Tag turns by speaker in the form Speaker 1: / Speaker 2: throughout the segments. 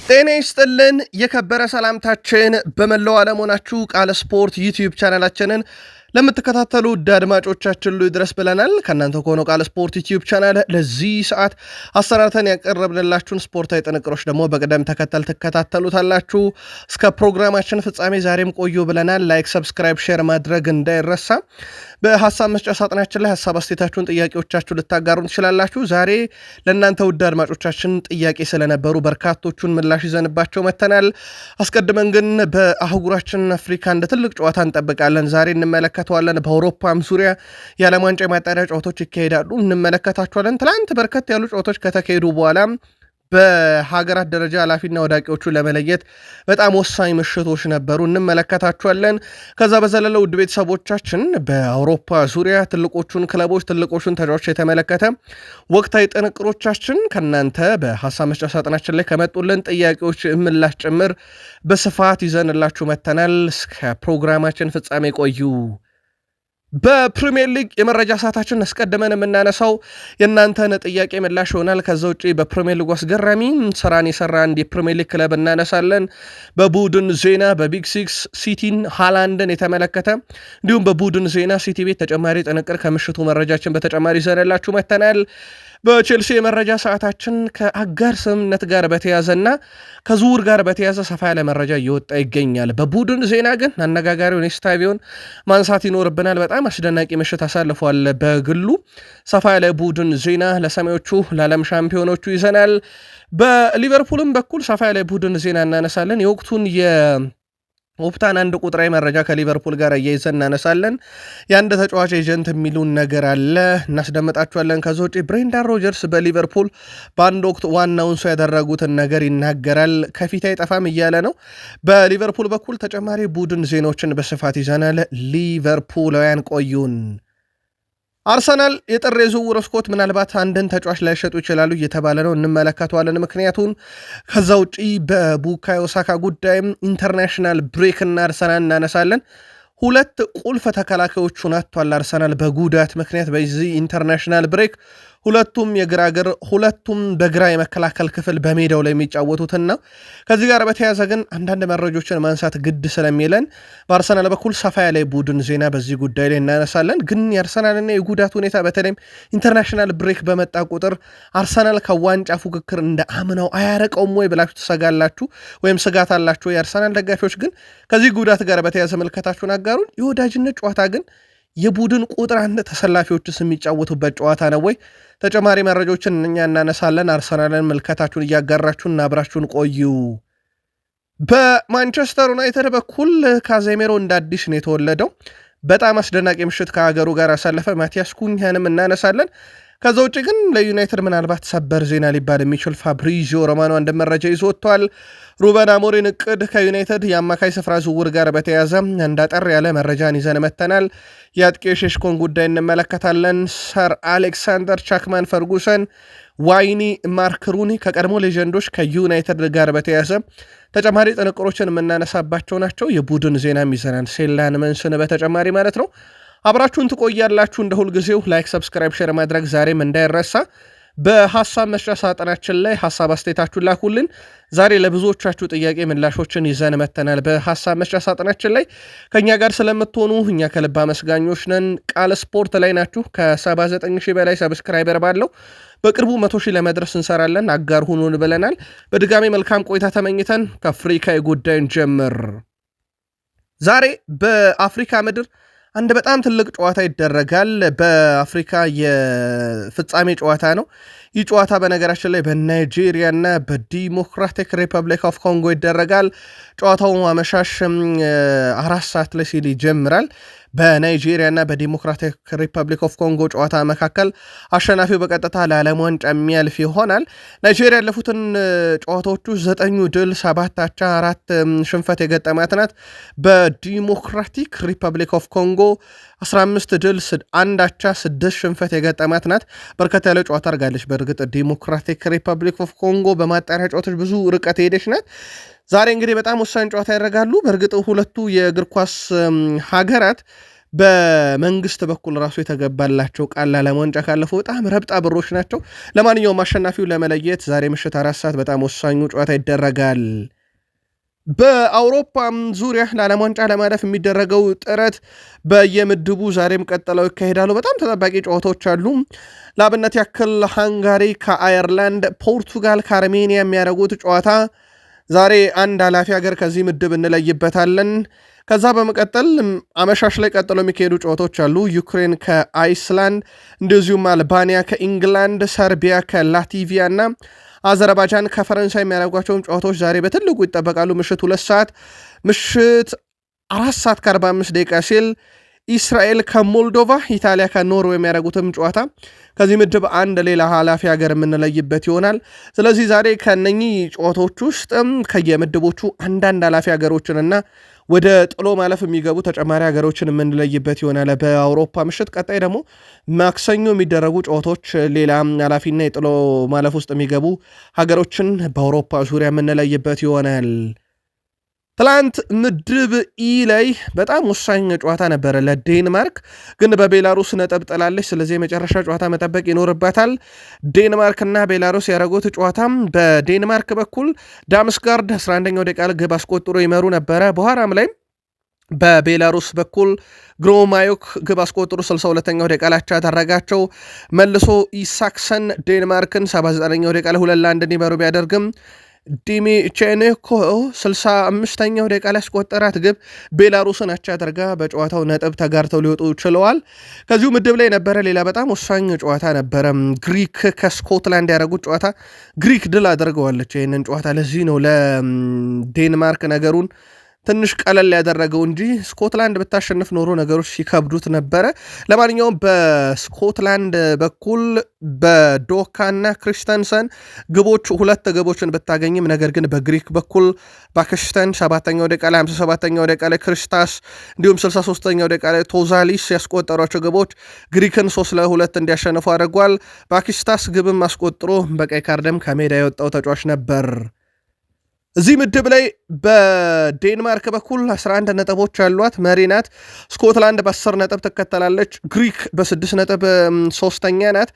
Speaker 1: ጤና ይስጥልን የከበረ ሰላምታችን በመላው ዓለም ሆናችሁ ቃል ስፖርት ዩቲዩብ ቻናላችንን ለምትከታተሉ አድማጮቻችን ሁሉ ይድረስ ብለናል። ከእናንተ ከሆነው ቃል ስፖርት ዩቲዩብ ቻናል ለዚህ ሰዓት አሰናድተን ያቀረብንላችሁን ስፖርታዊ ጥንቅሮች ደግሞ በቅደም ተከተል ትከታተሉታላችሁ። እስከ ፕሮግራማችን ፍጻሜ ዛሬም ቆዩ ብለናል። ላይክ፣ ሰብስክራይብ፣ ሼር ማድረግ እንዳይረሳ። በሀሳብ መስጫ ሳጥናችን ላይ ሀሳብ አስተያየታችሁን፣ ጥያቄዎቻችሁ ልታጋሩን ትችላላችሁ። ዛሬ ለእናንተ ውድ አድማጮቻችን ጥያቄ ስለነበሩ በርካቶቹን ምላሽ ይዘንባቸው መተናል። አስቀድመን ግን በአህጉራችን አፍሪካ እንደ ትልቅ ጨዋታ እንጠብቃለን። ዛሬ እንመለከተዋለን። በአውሮፓም ዙሪያ የዓለም ዋንጫ የማጣሪያ ጨዋታዎች ይካሄዳሉ፣ እንመለከታቸዋለን። ትላንት በርከት ያሉ ጨዋታዎች ከተካሄዱ በኋላ በሀገራት ደረጃ ኃላፊና ወዳቂዎቹ ለመለየት በጣም ወሳኝ ምሽቶች ነበሩ፣ እንመለከታቸዋለን። ከዛ በዘለለ ውድ ቤተሰቦቻችን በአውሮፓ ዙሪያ ትልቆቹን ክለቦች፣ ትልቆቹን ተጫዋቾች የተመለከተ ወቅታዊ ጥንቅሮቻችን ከእናንተ በሀሳብ መስጫ ሳጥናችን ላይ ከመጡልን ጥያቄዎች ምላሽ ጭምር በስፋት ይዘንላችሁ መተናል። እስከ ፕሮግራማችን ፍጻሜ ቆዩ። በፕሪሚየር ሊግ የመረጃ ሰዓታችን አስቀድመን የምናነሳው የእናንተን ጥያቄ ምላሽ ይሆናል። ከዛ ውጭ በፕሪሚየር ሊግ አስገራሚ ስራን የሰራ አንድ የፕሪሚየር ሊግ ክለብ እናነሳለን። በቡድን ዜና በቢግ ሲክስ ሲቲን ሃላንድን የተመለከተ እንዲሁም በቡድን ዜና ሲቲ ቤት ተጨማሪ ጥንቅር ከምሽቱ መረጃችን በተጨማሪ ይዘንላችሁ መተናል። በቼልሲ የመረጃ ሰዓታችን ከአጋር ስምምነት ጋር በተያዘና ከዝውውር ጋር በተያዘ ሰፋ ያለ መረጃ እየወጣ ይገኛል። በቡድን ዜና ግን አነጋጋሪውን ኤስታቪዮን ማንሳት ይኖርብናል። በጣም አስደናቂ ምሽት አሳልፏል። በግሉ ሰፋ ያለ ቡድን ዜና ለሰማዮቹ ለዓለም ሻምፒዮኖቹ ይዘናል። በሊቨርፑልም በኩል ሰፋ ያለ ቡድን ዜና እናነሳለን። የወቅቱን ኦፕታን አንድ ቁጥራዊ መረጃ ከሊቨርፑል ጋር እያይዘን እናነሳለን። የአንድ ተጫዋች ኤጀንት የሚሉን ነገር አለ፣ እናስደምጣችኋለን። ከዚ ውጪ ብሬንዳን ሮጀርስ በሊቨርፑል በአንድ ወቅት ዋናውን ሰው ያደረጉትን ነገር ይናገራል። ከፊት አይጠፋም እያለ ነው። በሊቨርፑል በኩል ተጨማሪ ቡድን ዜናዎችን በስፋት ይዘናል። ሊቨርፑላውያን ቆዩን። አርሰናል የጥር የዝውውር መስኮት ምናልባት አንድን ተጫዋች ላይሸጡ ይችላሉ እየተባለ ነው፣ እንመለከተዋለን። ምክንያቱም ከዛ ውጪ በቡካዮ ሳካ ጉዳይም ኢንተርናሽናል ብሬክ እና አርሰናል እናነሳለን። ሁለት ቁልፍ ተከላካዮቹን አጥቷል አርሰናል በጉዳት ምክንያት በዚህ ኢንተርናሽናል ብሬክ። ሁለቱም የግራ እግር፣ ሁለቱም በግራ የመከላከል ክፍል በሜዳው ላይ የሚጫወቱትና ከዚህ ጋር በተያያዘ ግን አንዳንድ መረጆችን ማንሳት ግድ ስለሚለን በአርሰናል በኩል ሰፋ ያለ ቡድን ዜና በዚህ ጉዳይ ላይ እናነሳለን። ግን የአርሰናልና የጉዳት ሁኔታ በተለይም ኢንተርናሽናል ብሬክ በመጣ ቁጥር አርሰናል ከዋንጫ ፉክክር እንደ አምናው አያረቀውም ወይ ብላችሁ ትሰጋላችሁ ወይም ስጋት አላችሁ? የአርሰናል ደጋፊዎች ግን ከዚህ ጉዳት ጋር በተያያዘ መልከታችሁን አጋሩን። የወዳጅነት ጨዋታ ግን የቡድን ቁጥር አንድ ተሰላፊዎችስ የሚጫወቱበት ጨዋታ ነው ወይ? ተጨማሪ መረጃዎችን እኛ እናነሳለን። አርሰናልን መልከታችሁን እያጋራችሁን አብራችሁን ቆዩ። በማንቸስተር ዩናይትድ በኩል ካዜሜሮ እንደ አዲስ ነው የተወለደው። በጣም አስደናቂ ምሽት ከሀገሩ ጋር አሳለፈ። ማቲያስ ኩኛንም እናነሳለን። ከዛ ውጭ ግን ለዩናይትድ ምናልባት ሰበር ዜና ሊባል የሚችል ፋብሪዚዮ ሮማኖ አንድ መረጃ ይዞ ወጥቷል። ሩበን አሞሪም እቅድ ከዩናይትድ የአማካይ ስፍራ ዝውውር ጋር በተያያዘ እንዳጠር ያለ መረጃን ይዘን መተናል። የአጥቂ ሼሽኮን ጉዳይ እንመለከታለን። ሰር አሌክሳንደር ቻክማን ፈርጉሰን፣ ዋይኒ ማርክ ሩኒ ከቀድሞ ሌጀንዶች ከዩናይትድ ጋር በተያያዘ ተጨማሪ ጥንቅሮችን የምናነሳባቸው ናቸው። የቡድን ዜናም ይዘናል። ሴላን መንስን በተጨማሪ ማለት ነው። አብራችሁን ትቆያላችሁ። እንደ ሁልጊዜው ላይክ፣ ሰብስክራይብ፣ ሼር ማድረግ ዛሬም እንዳይረሳ። በሀሳብ መስጫ ሳጥናችን ላይ ሀሳብ አስተያየታችሁን ላኩልን። ዛሬ ለብዙዎቻችሁ ጥያቄ ምላሾችን ይዘን መተናል። በሀሳብ መስጫ ሳጥናችን ላይ ከእኛ ጋር ስለምትሆኑ እኛ ከልብ አመስጋኞች ነን። ቃል ስፖርት ላይ ናችሁ። ከ79,000 በላይ ሰብስክራይበር ባለው በቅርቡ 100,000 ለመድረስ እንሰራለን። አጋር ሁኑን ብለናል። በድጋሚ መልካም ቆይታ ተመኝተን ከአፍሪካ ጉዳይን ጀምር። ዛሬ በአፍሪካ ምድር አንድ በጣም ትልቅ ጨዋታ ይደረጋል። በአፍሪካ የፍጻሜ ጨዋታ ነው። ይህ ጨዋታ በነገራችን ላይ በናይጄሪያ እና በዲሞክራቲክ ሪፐብሊክ ኦፍ ኮንጎ ይደረጋል። ጨዋታው አመሻሽ 4 ሰዓት ላይ ሲል ይጀምራል። በናይጄሪያ እና በዲሞክራቲክ ሪፐብሊክ ኦፍ ኮንጎ ጨዋታ መካከል አሸናፊው በቀጥታ ለዓለም ዋንጫ የሚያልፍ ይሆናል። ናይጄሪያ ያለፉትን ጨዋታዎቹ 9 ድል 7 አቻ 4 ሽንፈት የገጠማት ናት። በዲሞክራቲክ ሪፐብሊክ ኦፍ ኮንጎ 15 ድል 1 አቻ 6 ሽንፈት የገጠማት ናት። በርከት ያለ ጨዋታ አድርጋለች። በእርግጥ ዲሞክራቲክ ሪፐብሊክ ኦፍ ኮንጎ በማጣሪያ ጨዋታዎች ብዙ ርቀት ሄደች ናት። ዛሬ እንግዲህ በጣም ወሳኝ ጨዋታ ያደርጋሉ። በእርግጥ ሁለቱ የእግር ኳስ ሀገራት በመንግስት በኩል ራሱ የተገባላቸው ቃል ለዓለም ዋንጫ ካለፈው በጣም ረብጣ ብሮች ናቸው። ለማንኛውም አሸናፊው ለመለየት ዛሬ ምሽት 4 ሰዓት በጣም ወሳኙ ጨዋታ ይደረጋል። በአውሮፓም ዙሪያ ለዓለም ዋንጫ ለማለፍ የሚደረገው ጥረት በየምድቡ ዛሬም ቀጥለው ይካሄዳሉ። በጣም ተጠባቂ ጨዋታዎች አሉ። ለአብነት ያክል ሃንጋሪ ከአየርላንድ፣ ፖርቱጋል ከአርሜኒያ የሚያደርጉት ጨዋታ ዛሬ አንድ ኃላፊ ሀገር ከዚህ ምድብ እንለይበታለን። ከዛ በመቀጠል አመሻሽ ላይ ቀጥለው የሚካሄዱ ጨዋታዎች አሉ። ዩክሬን ከአይስላንድ፣ እንደዚሁም አልባኒያ ከኢንግላንድ፣ ሰርቢያ ከላቲቪያ እና አዘርባይጃን ከፈረንሳይ የሚያደርጓቸውን ጨዋታዎች ዛሬ በትልቁ ይጠበቃሉ። ምሽት 2 ሰዓት፣ ምሽት 4 ሰዓት ከ45 ደቂቃ ሲል ኢስራኤል ከሞልዶቫ፣ ኢታሊያ ከኖርዌይ የሚያደርጉትም ጨዋታ ከዚህ ምድብ አንድ ሌላ ኃላፊ ሀገር የምንለይበት ይሆናል። ስለዚህ ዛሬ ከነኚህ ጨዋታዎች ውስጥ ከየምድቦቹ አንዳንድ ኃላፊ ሀገሮችንና ወደ ጥሎ ማለፍ የሚገቡ ተጨማሪ ሀገሮችን የምንለይበት ይሆናል በአውሮፓ ምሽት። ቀጣይ ደግሞ ማክሰኞ የሚደረጉ ጨዋታዎች ሌላ ኃላፊና የጥሎ ማለፍ ውስጥ የሚገቡ ሀገሮችን በአውሮፓ ዙሪያ የምንለይበት ይሆናል። ትላንት ምድብ ኢ ላይ በጣም ወሳኝ ጨዋታ ነበረ ለዴንማርክ፣ ግን በቤላሩስ ነጥብ ጥላለች። ስለዚህ የመጨረሻ ጨዋታ መጠበቅ ይኖርባታል። ዴንማርክና ቤላሩስ ያደረጉት ጨዋታ በዴንማርክ በኩል ዳምስጋርድ 11ኛው ደቂቃ ግብ አስቆጥሮ ይመሩ ነበረ። በኋላም ላይ በቤላሩስ በኩል ግሮማዮክ ግብ አስቆጥሮ 62ኛው ደቂቃ ላይ ያደረጋቸው። መልሶ ኢሳክሰን ዴንማርክን 79ኛው ደቂቃ ላይ 2-1 እንዲመሩ ቢያደርግም ዲሚቼንኮ 65ኛው ደቂቃ ላይ ያስቆጠራት ግብ ቤላሩስን አቻ አድርጋ በጨዋታው ነጥብ ተጋርተው ሊወጡ ችለዋል። ከዚሁ ምድብ ላይ ነበረ ሌላ በጣም ወሳኝ ጨዋታ ነበረ። ግሪክ ከስኮትላንድ ያደረጉት ጨዋታ ግሪክ ድል አድርገዋለች ይህንን ጨዋታ። ለዚህ ነው ለዴንማርክ ነገሩን ትንሽ ቀለል ያደረገው እንጂ ስኮትላንድ ብታሸንፍ ኖሮ ነገሮች ሲከብዱት ነበረ። ለማንኛውም በስኮትላንድ በኩል በዶካና ክሪስተንሰን ግቦች 2 ግቦችን ብታገኝም ነገር ግን በግሪክ በኩል ባክስተን 7ኛው ደቂቃ ላይ 57ኛው ደቂቃ ላይ ክሪስታስ እንዲሁም 63ኛው ደቂቃ ላይ ቶዛሊስ ያስቆጠሯቸው ግቦች ግሪክን 3-2 እንዲያሸንፉ አድርጓል። ባክስታስ ግብም አስቆጥሮ በቀይ ካርድም ከሜዳ የወጣው ተጫዋች ነበር። እዚህ ምድብ ላይ በዴንማርክ በኩል 11 ነጥቦች ያሏት መሪ ናት። ስኮትላንድ በ10 ነጥብ ትከተላለች። ግሪክ በ6 ነጥብ 3ኛ ናት።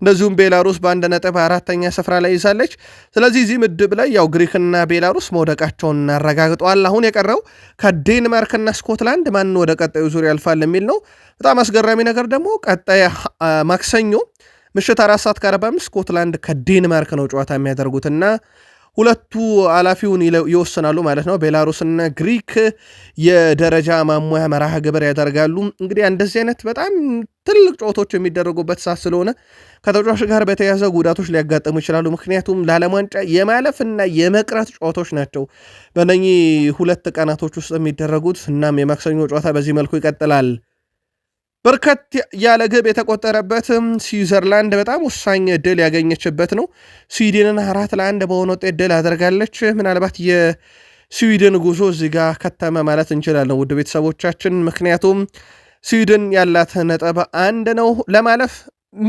Speaker 1: እንደዚሁም ቤላሩስ በ1 ነጥብ 4ኛ ስፍራ ላይ ይዛለች። ስለዚህ እዚህ ምድብ ላይ ያው ግሪክና ቤላሩስ መውደቃቸውን አረጋግጠዋል። አሁን የቀረው ከዴንማርክና ስኮትላንድ ማን ወደ ቀጣዩ ዙር ያልፋል የሚል ነው። በጣም አስገራሚ ነገር ደግሞ ቀጣይ ማክሰኞ ምሽት 4 ሰዓት ከ45 ስኮትላንድ ከዴንማርክ ነው ጨዋታ የሚያደርጉትና ሁለቱ ኃላፊውን ይወስናሉ ማለት ነው። ቤላሩስና ግሪክ የደረጃ ማሟያ መርሃ ግብር ያደርጋሉ። እንግዲህ እንደዚህ አይነት በጣም ትልቅ ጨዋታዎች የሚደረጉበት ሰዓት ስለሆነ ከተጫዋች ጋር በተያያዘ ጉዳቶች ሊያጋጥሙ ይችላሉ። ምክንያቱም ለዓለም ዋንጫ የማለፍና የመቅረት ጨዋታዎች ናቸው በእነኚህ 2 ቀናቶች ውስጥ የሚደረጉት። እናም የማክሰኞ ጨዋታ በዚህ መልኩ ይቀጥላል። በርከት ያለ ግብ የተቆጠረበት ስዊዘርላንድ በጣም ወሳኝ ድል ያገኘችበት ነው። ስዊድንን 4-1 በሆነ ውጤት ድል አደርጋለች። ምናልባት የስዊድን ጉዞ እዚህ ጋር ከተመ ማለት እንችላለን ውድ ቤተሰቦቻችን። ምክንያቱም ስዊድን ያላት ነጥብ 1 ነው። ለማለፍ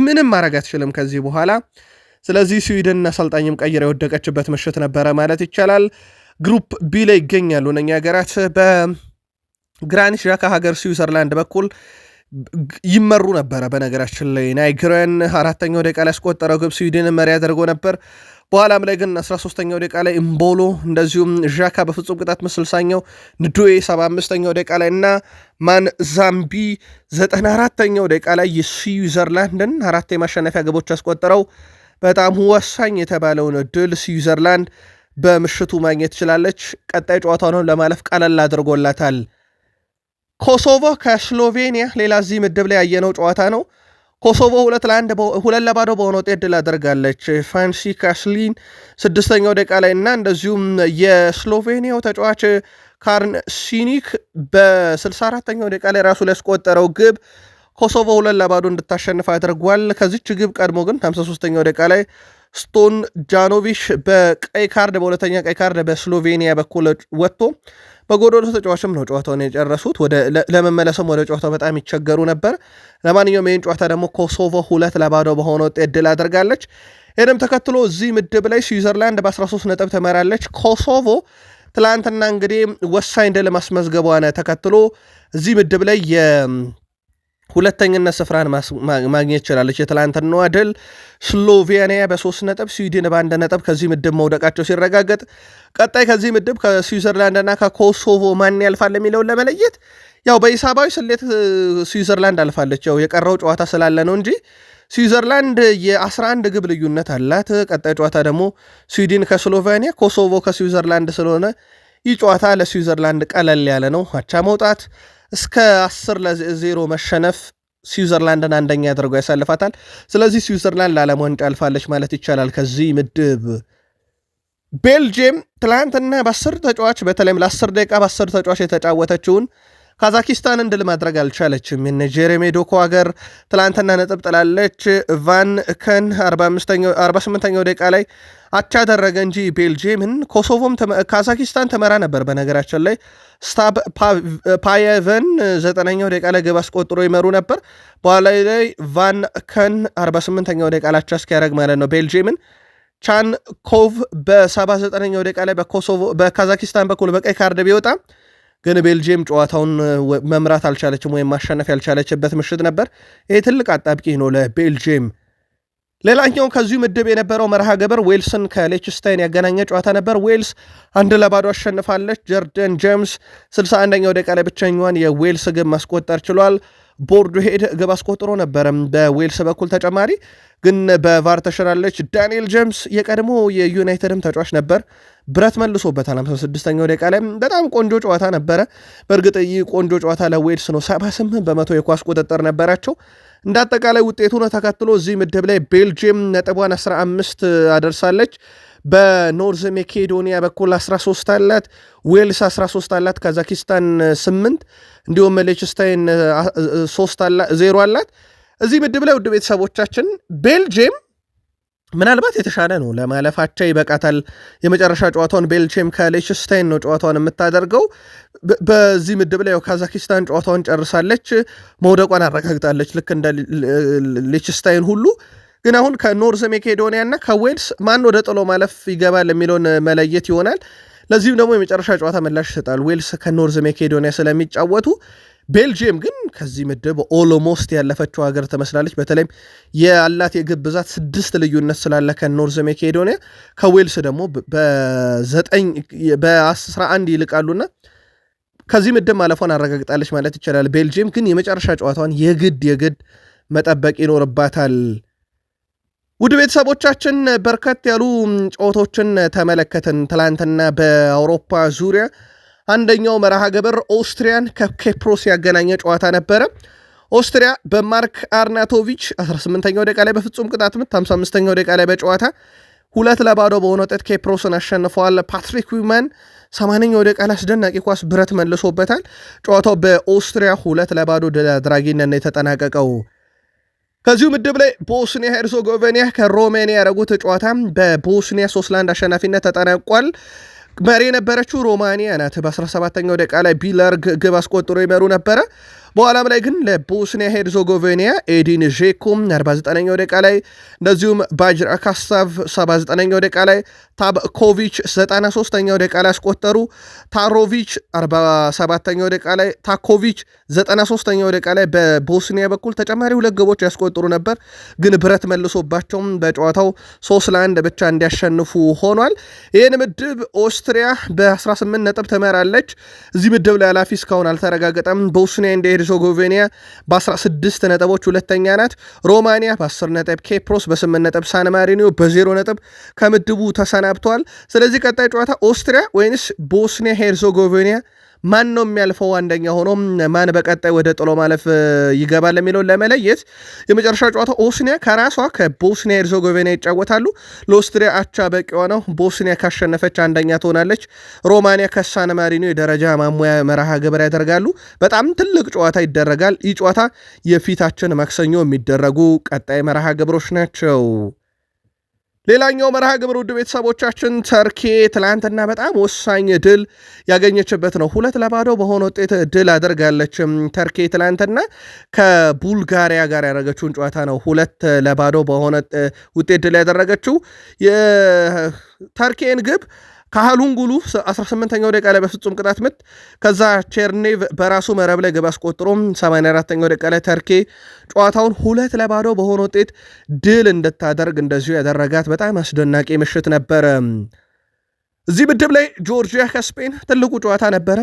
Speaker 1: ምንም ማድረግ አትችልም ከዚህ በኋላ። ስለዚህ ስዊድን አሰልጣኝም ቀይራ የወደቀችበት ምሽት ነበረ ማለት ይቻላል። ግሩፕ ቢ ላይ ይገኛሉ እነኛ ሀገራት። በግራኒት ዣካ ሀገር ስዊዘርላንድ በኩል ይመሩ ነበረ። በነገራችን ላይ ናይግረን 4ኛው ደቂቃ ላይ ያስቆጠረው ግብ ስዊድን መሪ ያደርጎ ነበር። በኋላም ላይ ግን 13ኛው ደቂቃ ላይ እምቦሎ እንደዚሁም ዣካ በፍጹም ቅጣት ምት 60ኛው፣ ንዶዌ 75ኛው ደቂቃ ላይ እና ማን ዛምቢ 94ኛው ደቂቃ ላይ የስዊዘርላንድን 4 የማሸነፊያ ግቦች ያስቆጠረው በጣም ወሳኝ የተባለውን ድል ስዊዘርላንድ በምሽቱ ማግኘት ትችላለች። ቀጣይ ጨዋታውን ለማለፍ ቀለል አድርጎላታል። ኮሶቮ ከስሎቬኒያ ሌላ እዚህ ምድብ ላይ ያየነው ጨዋታ ነው። ኮሶቮ 2-0 በሆነ ውጤት ድል አድርጋለች። ፋንሲ ካስሊን 6ኛው ደቂቃ ላይ እና እንደዚሁም የስሎቬኒያው ተጫዋች ካርን ሲኒክ በ64ኛው ደቂቃ ላይ ራሱ ላይ ያስቆጠረው ግብ ኮሶቮ 2-0 እንድታሸንፍ አድርጓል። ከዚች ግብ ቀድሞ ግን 53ኛው ደቂቃ ላይ ስቶን ጃኖቪሽ በቀይ ካርድ በሁለተኛ ቀይ ካርድ በስሎቬኒያ በኩል ወጥቶ በጎዶሎ ተጫዋችም ነው ጨዋታውን የጨረሱት። ለመመለስም ወደ ጨዋታው በጣም ይቸገሩ ነበር። ለማንኛውም ይህን ጨዋታ ደግሞ ኮሶቮ 2-0 በሆነ ውጤት ድል አድርጋለች። ይህንም ተከትሎ እዚህ ምድብ ላይ ስዊዘርላንድ በ13 ነጥብ ተመራለች። ኮሶቮ ትላንትና እንግዲህ ወሳኝ ድል ማስመዝገቧን ተከትሎ እዚህ ምድብ ላይ ሁለተኝነት ስፍራን ማግኘት ችላለች። የትላንትናዋ ድል ስሎቬኒያ በ3 ነጥብ ስዊድን በ1 ነጥብ ከዚህ ምድብ መውደቃቸው ሲረጋገጥ ቀጣይ ከዚህ ምድብ ከስዊዘርላንድና ከኮሶቮ ማን ያልፋል የሚለውን ለመለየት ያው በሂሳባዊ ስሌት ስዊዘርላንድ አልፋለች። ያው የቀረው ጨዋታ ስላለ ነው እንጂ ስዊዘርላንድ የ11 ግብ ልዩነት አላት። ቀጣይ ጨዋታ ደግሞ ስዊድን ከስሎቬኒያ፣ ኮሶቮ ከስዊዘርላንድ ስለሆነ ይህ ጨዋታ ለስዊዘርላንድ ቀለል ያለ ነው። አቻ መውጣት እስከ 10-0 መሸነፍ ስዊዘርላንድን አንደኛ አድርጎ ያሳልፋታል። ስለዚህ ስዊዘርላንድ ለዓለም ዋንጫ አልፋለች ማለት ይቻላል ከዚህ ምድብ። ቤልጅየም ትላንትና በ10 ተጫዋች በተለይም ለ10 ደቂቃ በ10 ተጫዋች የተጫወተችውን ካዛኪስታንን ድል ማድረግ አልቻለችም። የነ ጄሬሜ ዶኮ ሀገር ትላንትና ነጥብ ጥላለች። ቫን ከን 48ኛው ደቂቃ ላይ አቻ አደረገ እንጂ ቤልጅየምን። ኮሶቮም ካዛኪስታን ተመራ ነበር በነገራችን ላይ ስታብ ፓየቨን 9ኛው ደቂቃ ላይ ግብ አስቆጥሮ ይመሩ ነበር። በኋላ ላይ ቫን ከን 48ኛው ደቂቃ ላይ አቻ እስኪያደርግ ማለት ነው ቤልጅየምን። ቻን ኮቭ በ79ኛው ደቂቃ ላይ በካዛኪስታን በኩል በቀይ ካርድ ቢወጣ ግን ቤልጅየም ጨዋታውን መምራት አልቻለችም ወይም ማሸነፍ ያልቻለችበት ምሽት ነበር። ይህ ትልቅ አጣብቂኝ ነው ለቤልጅየም። ሌላኛው ከዚሁ ምድብ የነበረው መርሃ ግብር ዌልስን ከሌችስታይን ያገናኘ ጨዋታ ነበር። ዌልስ 1-0 አሸንፋለች። ጀርደን ጄምስ 61ኛው ደቂቃ ላይ ብቸኛዋን የዌልስ ግብ ማስቆጠር ችሏል። ቦርዱ ሄድ ግብ አስቆጥሮ ነበረም በዌልስ በኩል ተጨማሪ ግን በቫር ተሽራለች። ዳንኤል ጄምስ የቀድሞ የዩናይትድም ተጫዋች ነበር፣ ብረት መልሶበታል 56ኛው ደቂቃ ላይ። በጣም ቆንጆ ጨዋታ ነበረ። በእርግጥ ይህ ቆንጆ ጨዋታ ለዌልስ ነው። 78% የኳስ ቁጥጥር ነበራቸው። እንደ አጠቃላይ ውጤቱን ተከትሎ እዚህ ምድብ ላይ ቤልጅየም ነጥቧን 15 አደርሳለች። በኖርዝ ሜኬዶኒያ በኩል 13 አላት፣ ዌልስ 13 አላት፣ ካዛኪስታን 8 እንዲሁም ሌችስታይን 0 አላት። እዚህ ምድብ ላይ ውድ ቤተሰቦቻችን ቤልጅየም ምናልባት የተሻለ ነው ለማለፋቸው ይበቃታል። የመጨረሻ ጨዋታውን ቤልጅየም ከሌችስታይን ነው ጨዋታውን የምታደርገው። በዚህ ምድብ ላይ ካዛኪስታን ጨዋታውን ጨርሳለች፣ መውደቋን አረጋግጣለች ልክ እንደ ሌችስታይን ሁሉ። ግን አሁን ከኖርዝ ሜኬዶኒያ እና ከዌልስ ማን ወደ ጥሎ ማለፍ ይገባል የሚለውን መለየት ይሆናል። ለዚህም ደግሞ የመጨረሻ ጨዋታ ምላሽ ይሰጣል ዌልስ ከኖርዝ ሜኬዶኒያ ስለሚጫወቱ። ቤልጅየም ግን ከዚህ ምድብ ኦሎሞስት ያለፈችው ሀገር ትመስላለች። በተለይም ያላት የግብ ብዛት 6 ልዩነት ስላለ ከኖርዝ ሜኬዶኒያ፣ ከዌልስ ደግሞ በ11 ይልቃሉና ከዚህ ምድብ ማለፏን አረጋግጣለች ማለት ይቻላል። ቤልጅየም ግን የመጨረሻ ጨዋታዋን የግድ መጠበቅ ይኖርባታል። ውድ ቤተሰቦቻችን በርከት ያሉ ጨዋታዎችን ተመለከትን ትላንትና በአውሮፓ ዙሪያ። አንደኛው መርሃ ግብር ኦስትሪያን ከኬፕሮስ ያገናኘ ጨዋታ ነበረ። ኦስትሪያ በማርክ አርናቶቪች 18ኛው ደቂቃ ላይ በፍጹም ቅጣት ምት 55ኛው ደቂቃ ላይ በጨዋታ 2-0 በሆነ ውጤት ኬፕሮስን አሸንፈዋል። ፓትሪክ ዊማን 80ኛው ደቂቃ ላይ አስደናቂ ኳስ ብረት መልሶበታል። ጨዋታው በኦስትሪያ 2-0 ድል አድራጊነት የተጠናቀቀው። ከዚሁ ምድብ ላይ ቦስኒያ ሄርዞጎቬና ከሮሜኒያ ያደረጉት ጨዋታ በቦስኒያ 3-1 አሸናፊነት ተጠናቋል። መሪ የነበረችው ሮማኒያ ናት። በ17ኛው ደቂቃ ላይ ቢለርግ ግብ አስቆጥሮ ይመሩ ነበረ። በኋላም ላይ ግን ለቦስኒያ ሄርዞጎቬና ኤዲን ዤኮም 49ኛው ደቂቃ ላይ እንደዚሁም ባጅራ ካስታቭ 79ኛው ደቂቃ ላይ ታብኮቪች 93ኛው ደቂቃ ላይ አስቆጠሩ። ታሮቪች 47ኛው ደቂቃ ላይ ታኮቪች 93ኛው ደቂቃ ላይ በቦስኒያ በኩል ተጨማሪ 2 ግቦች ያስቆጥሩ ነበር፣ ግን ብረት መልሶባቸውም በጨዋታው 3-1 ብቻ እንዲያሸንፉ ሆኗል። ይህን ምድብ ኦስትሪያ በ18 ነጥብ ትመራለች። እዚህ ምድብ ላይ ኃላፊ እስካሁን አልተረጋገጠም። ቦስኒያ እንደ ሄርዞጎቬና በ16 ነጥቦች ሁለተኛ ናት። ሮማኒያ በ10 ነጥብ፣ ኬፕሮስ በ8 ነጥብ፣ ሳን ማሪኒዮ በ0 ነጥብ ከምድቡ ተሰናብተዋል። ስለዚህ ቀጣይ ጨዋታ ኦስትሪያ ወይንስ ቦስኒያ ሄርዞጎቬና ማን ነው የሚያልፈው አንደኛ ሆኖ ማን በቀጣይ ወደ ጥሎ ማለፍ ይገባል የሚለውን ለመለየት የመጨረሻ ጨዋታ ኦስትሪያ ከራሷ ከቦስኒያ ሄርዞጎቬና ይጫወታሉ። ለኦስትሪያ አቻ በቂዋ ነው። ቦስኒያ ካሸነፈች አንደኛ ትሆናለች። ሮማኒያ ከሳን ማሪኖ የደረጃ ማሟያ መርሃ ግብር ያደርጋሉ። በጣም ትልቅ ጨዋታ ይደረጋል። ይህ ጨዋታ የፊታችን ማክሰኞ የሚደረጉ ቀጣይ መርሃ ግብሮች ናቸው። ሌላኛው መርሃ ግብር ውድ ቤተሰቦቻችን ተርኪ ትላንትና በጣም ወሳኝ ድል ያገኘችበት ነው። 2-0 በሆነ ውጤት ድል አድርጋለች። ተርኪ ትላንትና ከቡልጋሪያ ጋር ያደረገችውን ጨዋታ ነው 2-0 በሆነ ውጤት ድል ያደረገችው። የተርኪን ግብ ካህሉንጉሉ 18ኛው ደቂቃ ላይ በፍጹም ቅጣት ምት፣ ከዛ ቼርኔቭ በራሱ መረብ ላይ ግብ አስቆጥሮ 84ኛው ደቂቃ ላይ ተርኬ ጨዋታውን 2-0 በሆነ ውጤት ድል እንድታደርግ እንደዚሁ ያደረጋት በጣም አስደናቂ ምሽት ነበረ። እዚህ ምድብ ላይ ጆርጂያ ከስፔን ትልቁ ጨዋታ ነበረ።